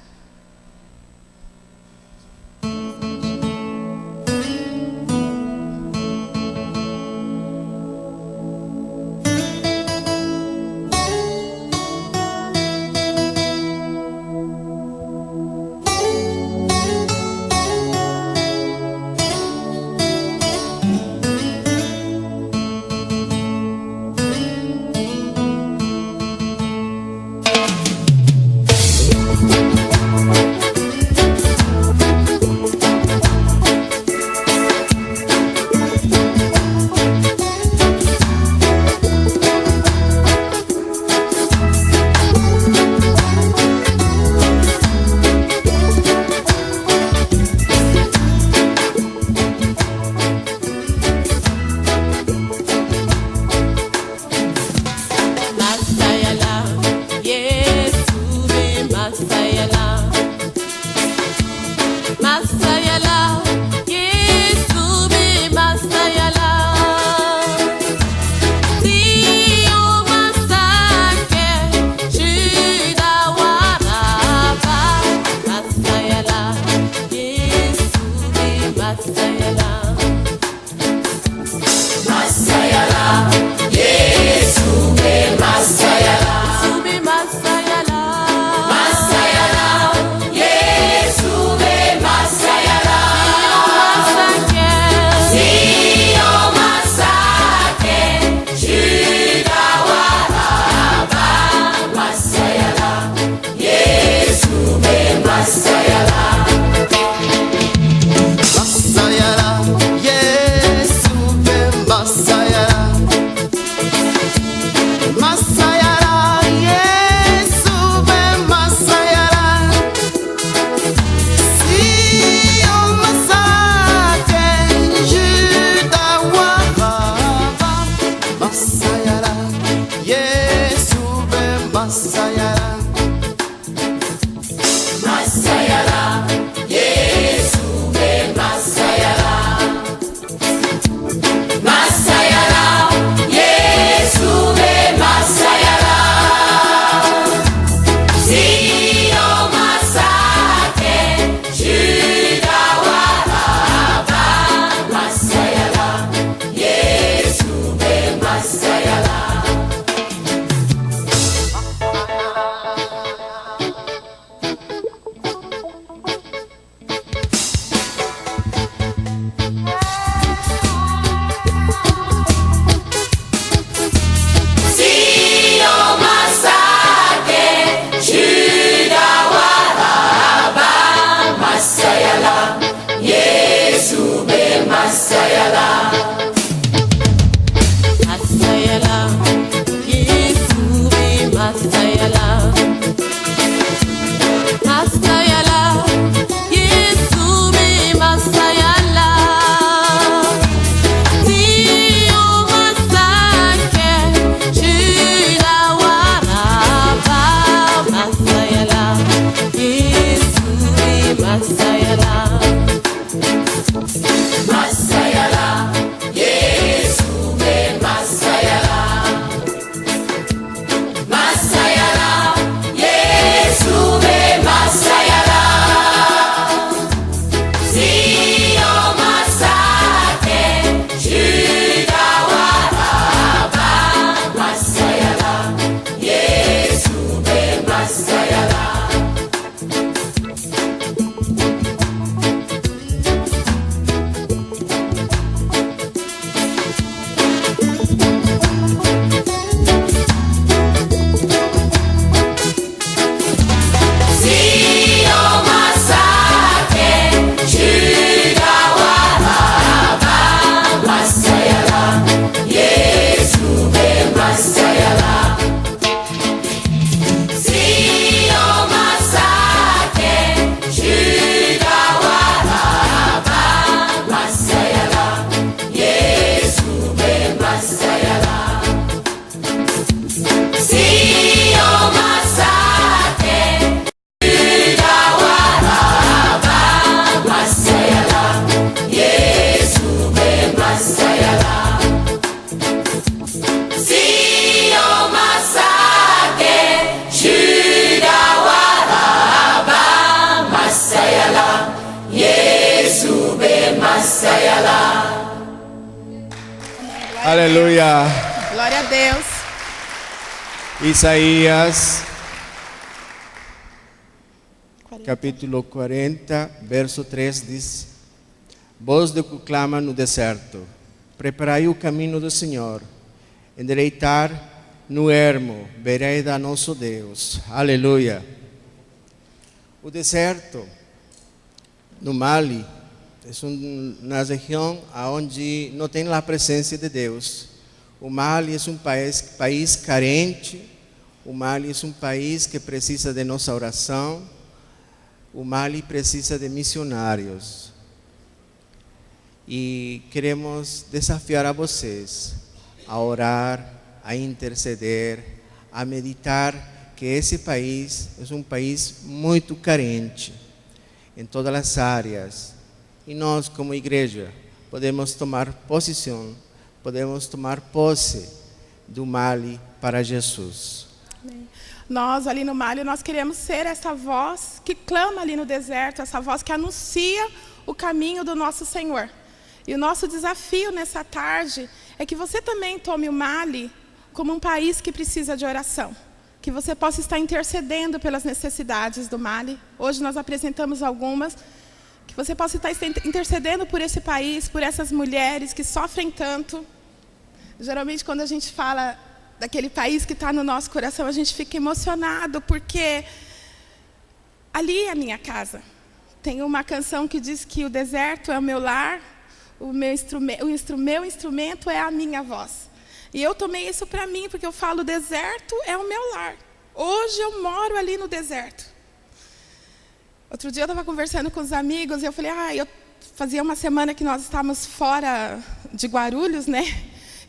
Aleluia. Glória a Deus. Isaías, capítulo 40, verso 3 diz: Voz do que clama no deserto, preparai o caminho do Senhor, endireitar no ermo, vereda nosso Deus. Aleluia. O deserto no Mali é uma região onde não tem a presença de Deus. O Mali é um país carente. O Mali é um país que precisa de nossa oração. O Mali precisa de missionários. E queremos desafiar a vocês a orar, a interceder, a meditar que esse país é um país muito carente em todas as áreas. E nós, como igreja, podemos tomar posição, podemos tomar posse do Mali para Jesus. Nós, ali no Mali, nós queremos ser essa voz que clama ali no deserto, essa voz que anuncia o caminho do nosso Senhor. E o nosso desafio nessa tarde é que você também tome o Mali como um país que precisa de oração. Que você possa estar intercedendo pelas necessidades do Mali. Hoje nós apresentamos algumas. Que você possa estar intercedendo por esse país, por essas mulheres que sofrem tanto. Geralmente, quando a gente fala daquele país que está no nosso coração, a gente fica emocionado, porque ali é a minha casa. Tem uma canção que diz que o deserto é o meu lar, o meu instrumento é a minha voz. E eu tomei isso para mim, porque eu falo, o deserto é o meu lar. Hoje eu moro ali no deserto. Outro dia eu estava conversando com os amigos e eu falei, fazia uma semana que nós estávamos fora de Guarulhos, né?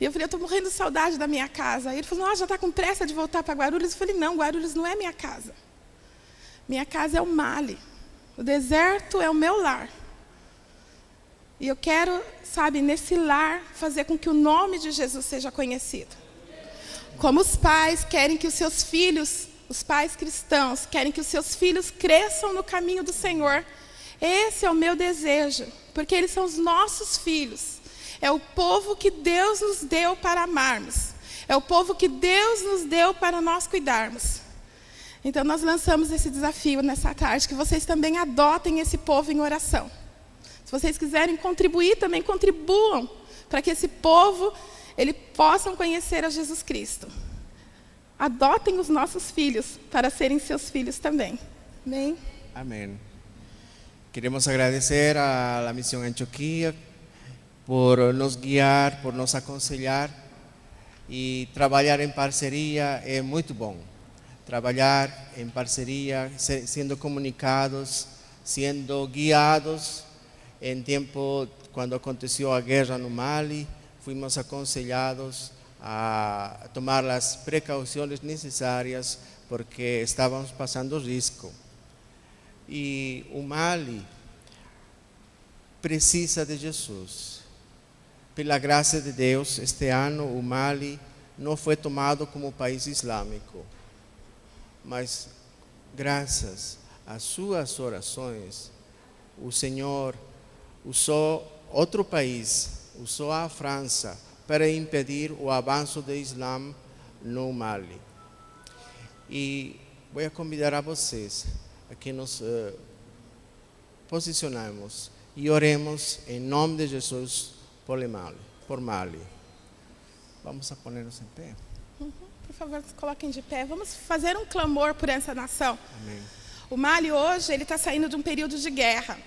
E eu falei, eu estou morrendo de saudade da minha casa. E ele falou, já está com pressa de voltar para Guarulhos? Eu falei, não, Guarulhos não é minha casa. Minha casa é o Mali. O deserto é o meu lar. E eu quero, nesse lar, fazer com que o nome de Jesus seja conhecido. Como os pais querem que os seus filhos, os pais cristãos, querem que os seus filhos cresçam no caminho do Senhor. Esse é o meu desejo, porque eles são os nossos filhos. É o povo que Deus nos deu para amarmos. É o povo que Deus nos deu para nós cuidarmos. Então nós lançamos esse desafio nessa tarde, que vocês também adotem esse povo em oração. Se vocês quiserem contribuir, também contribuam, para que esse povo, eles possam conhecer a Jesus Cristo. Adotem os nossos filhos, para serem seus filhos também. Amém? Amém. Queremos agradecer à Missão Antioquia por nos guiar, por nos aconselhar, e trabalhar em parceria é muito bom. Trabalhar em parceria, sendo comunicados, sendo guiados. Em tempo, quando aconteceu a guerra no Mali, fomos aconselhados a tomar as precauções necessárias, porque estávamos passando risco. E o Mali precisa de Jesus. Pela graça de Deus, este ano o Mali não foi tomado como país islâmico, mas graças às suas orações, o Senhor usou outro país, usou a França, para impedir o avanço do Islã no Mali. E vou convidar a vocês a que nos posicionemos e oremos em nome de Jesus por Mali. Vamos a ponernos em pé. Por favor, se coloquem de pé. Vamos fazer um clamor por essa nação. Amém. O Mali hoje ele está saindo de um período de guerra.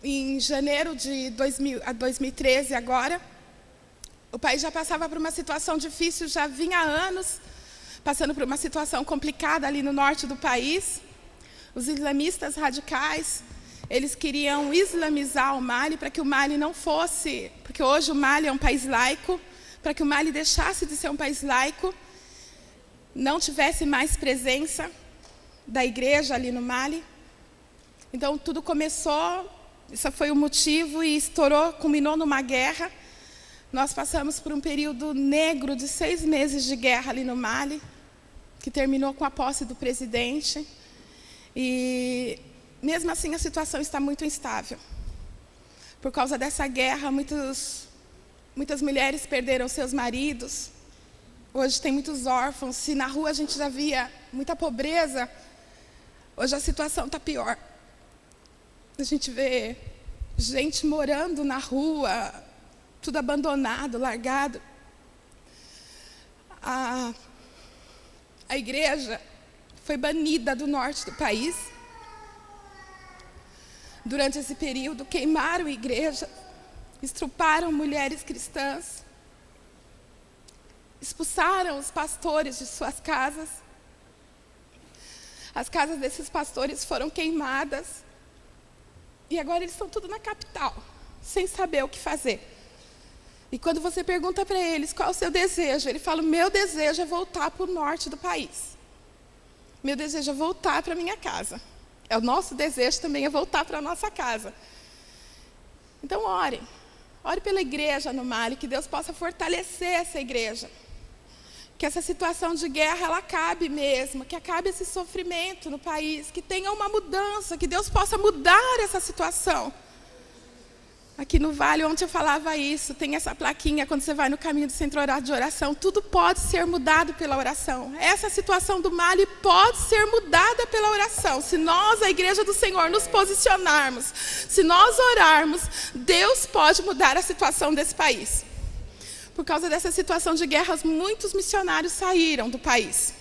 Em janeiro de 2013 agora, o país já passava por uma situação difícil, já vinha há anos passando por uma situação complicada ali no norte do país. Os islamistas radicais, eles queriam islamizar o Mali para que o Mali não fosse, porque hoje o Mali é um país laico, para que o Mali deixasse de ser um país laico, não tivesse mais presença da igreja ali no Mali. Então tudo começou, esse foi o motivo e estourou, culminou numa guerra. Nós passamos por um período negro de 6 meses de guerra ali no Mali, que terminou com a posse do presidente. E mesmo assim a situação está muito instável. Por causa dessa guerra, muitas mulheres perderam seus maridos. Hoje tem muitos órfãos. Se na rua a gente já via muita pobreza, hoje a situação está pior. A gente vê gente morando na rua, tudo abandonado, largado. A igreja foi banida do norte do país. Durante esse período, queimaram a igreja, estruparam mulheres cristãs, expulsaram os pastores de suas casas. As casas desses pastores foram queimadas. E agora eles estão tudo na capital, sem saber o que fazer. E quando você pergunta para eles qual é o seu desejo, ele fala: meu desejo é voltar para o norte do país. Meu desejo é voltar para a minha casa. O nosso desejo também é voltar para a nossa casa. Então ore. Ore pela igreja no Mali, que Deus possa fortalecer essa igreja. Que essa situação de guerra, ela acabe mesmo, que acabe esse sofrimento no país, que tenha uma mudança, que Deus possa mudar essa situação. Aqui no Vale, ontem eu falava isso, tem essa plaquinha, quando você vai no caminho do centro de oração, tudo pode ser mudado pela oração. Essa situação do Mali pode ser mudada pela oração. Se nós, a igreja do Senhor, nos posicionarmos, se nós orarmos, Deus pode mudar a situação desse país. Por causa dessa situação de guerras, muitos missionários saíram do país.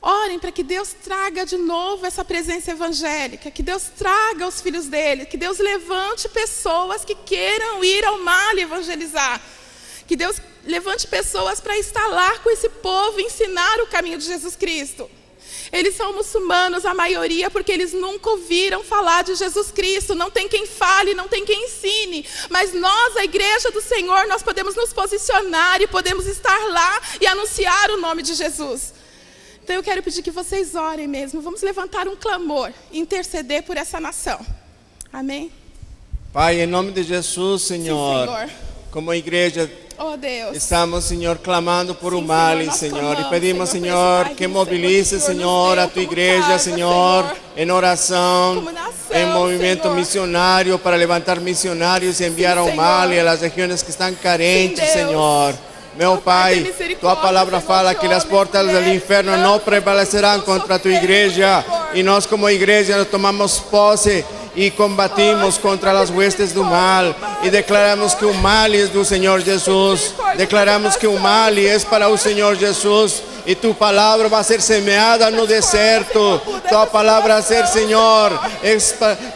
Orem para que Deus traga de novo essa presença evangélica, que Deus traga os filhos dele, que Deus levante pessoas que queiram ir ao Mali evangelizar, que Deus levante pessoas para estar lá com esse povo e ensinar o caminho de Jesus Cristo. Eles são muçulmanos, a maioria, porque eles nunca ouviram falar de Jesus Cristo. Não tem quem fale, não tem quem ensine. Mas nós, a igreja do Senhor, nós podemos nos posicionar e podemos estar lá e anunciar o nome de Jesus. Então eu quero pedir que vocês orem mesmo. Vamos levantar um clamor, interceder por essa nação. Amém? Pai, em nome de Jesus, Senhor, Sim, Senhor. como igreja, Oh Deus. estamos, Senhor, clamando por Sim, o Mali, Senhor, nós Senhor, clamamos, e pedimos, Senhor, Senhor, por esse que país, mobilize, Senhor, Senhor, nos a deu tua como igreja, carga, Senhor, Senhor, em oração, como nação, em movimento Senhor. missionário, para levantar missionários e enviar Sim, ao Senhor. Mali, a las regiones que estão carentes, Sim, Deus. Senhor. Meu Oh, Pai, Pai, tem misericórdia, tua palavra Senhor, fala de que as homens, portas do mulheres, inferno crianças, não prevalecerão estão contra a tua sofrendo, igreja. Senhor. E nós, como igreja, nós tomamos posse e combatimos contra as huestes do mal. E declaramos que o Mali é do Senhor Jesus. Declaramos que o Mali é para o Senhor Jesus. E tu palavra vai ser semeada no deserto. Tua palavra vai ser, Senhor,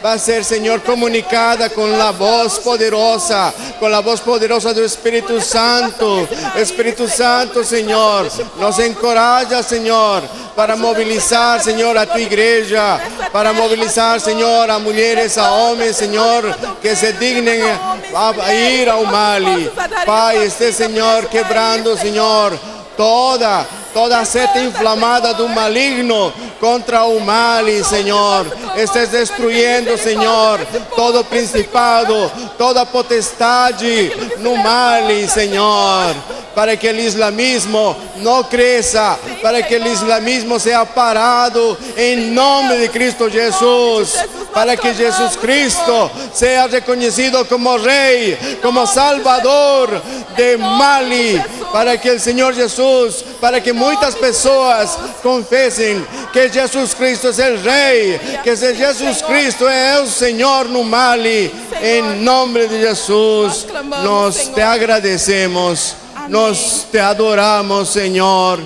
vai ser, Senhor, comunicada com a voz poderosa, com a voz poderosa do Espírito Santo. Espírito Santo, Senhor, nos encoraja, Senhor, para mobilizar, Senhor, a tua igreja, para mobilizar, Senhor, a mulheres, a homens, Senhor, que se dignem a ir ao Mali. Pai, este Senhor quebrando, Senhor, toda a seta inflamada do maligno contra o mal, Senhor. Estás destruindo, Senhor, todo principado, toda potestade no mal, Senhor. Para que o islamismo não cresça, para que o islamismo seja parado, em nome de Cristo Jesus. Para que Jesus Cristo seja reconhecido como Rei, como Salvador de Mali. Para que o Senhor Jesus, para que muitas pessoas confessem que Jesus Cristo é o Rei, que Jesus Cristo é o Senhor no Mali. Em nome de Jesus, nós te agradecemos. Nós te adoramos, Senhor.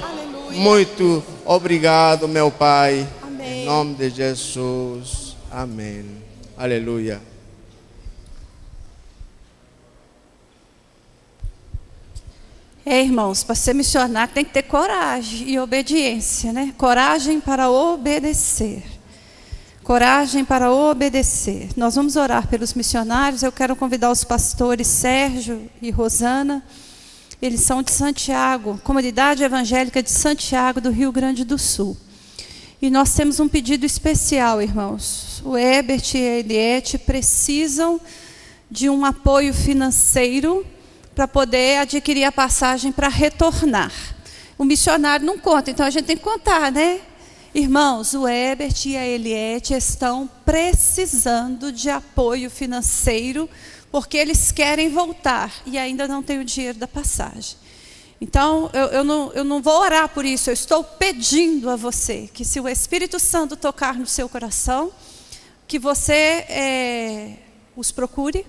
Muito obrigado, meu Pai. Amém. Em nome de Jesus. Amém. Aleluia. Irmãos, para ser missionário tem que ter coragem e obediência, né? Coragem para obedecer. Coragem para obedecer. Nós vamos orar pelos missionários. Eu quero convidar os pastores Sérgio e Rosana. Eles são de Santiago, Comunidade Evangélica de Santiago, do Rio Grande do Sul. E nós temos um pedido especial, irmãos. O Herbert e a Eliette precisam de um apoio financeiro para poder adquirir a passagem para retornar. O missionário não conta, então a gente tem que contar, né? Irmãos, o Herbert e a Eliette estão precisando de apoio financeiro porque eles querem voltar e ainda não têm o dinheiro da passagem. Então, eu não vou orar por isso, eu estou pedindo a você que, se o Espírito Santo tocar no seu coração, que você os procure,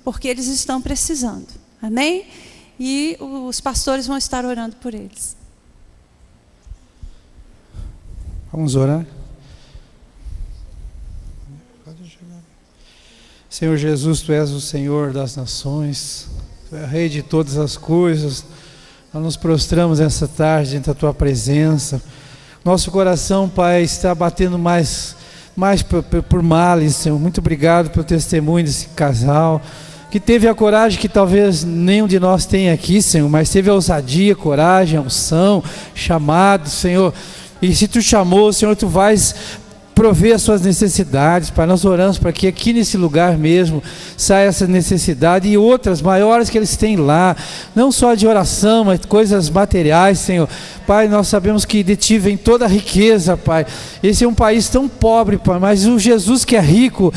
porque eles estão precisando. Amém? E os pastores vão estar orando por eles. Vamos orar? Senhor Jesus, Tu és o Senhor das nações, Tu és o Rei de todas as coisas. Nós nos prostramos essa tarde diante da Tua presença. Nosso coração, Pai, está batendo mais por males, Senhor. Muito obrigado pelo testemunho desse casal, que teve a coragem que talvez nenhum de nós tenha aqui, Senhor, mas teve a ousadia, coragem, a unção, chamado, Senhor. E se Tu chamou, Senhor, Tu vais prover as suas necessidades, Pai. Nós oramos para que aqui nesse lugar mesmo saia essa necessidade e outras maiores que eles têm lá, não só de oração, mas coisas materiais, Senhor. Pai, nós sabemos que de Ti vem toda a riqueza, Pai. Esse é um país tão pobre, Pai, mas o Jesus que é rico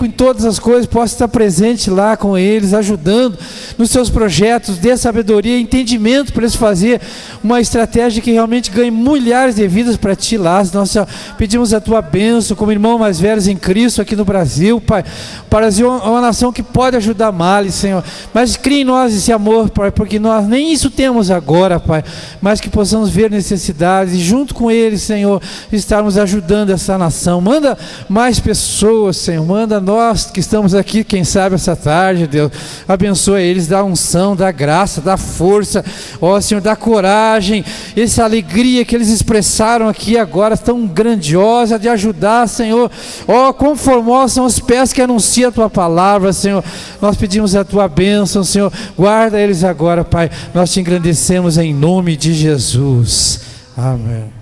em todas as coisas, possa estar presente lá com eles, ajudando nos seus projetos, dê sabedoria e entendimento para eles fazer uma estratégia que realmente ganhe milhares de vidas para Ti lá. Nós pedimos a Tua bênção como irmãos mais velhos em Cristo aqui no Brasil, Pai. Para ser uma nação que pode ajudar males, Senhor. Mas crie em nós esse amor, Pai, porque nós nem isso temos agora, Pai. Mas que possamos ver necessidades e junto com eles, Senhor, estarmos ajudando essa nação. Manda mais pessoas, Senhor. Manda nós que estamos aqui, quem sabe essa tarde, Deus. Abençoa eles, dá unção, dá graça, dá força. Ó, Senhor, dá coragem. Essa alegria que eles expressaram aqui agora, tão grandiosa de ajudar, Senhor. Ó, quão formosos são os pés que anunciam a Tua palavra, Senhor. Nós pedimos a Tua bênção, Senhor. Guarda eles agora, Pai. Nós Te engrandecemos em nome de Jesus. Amém.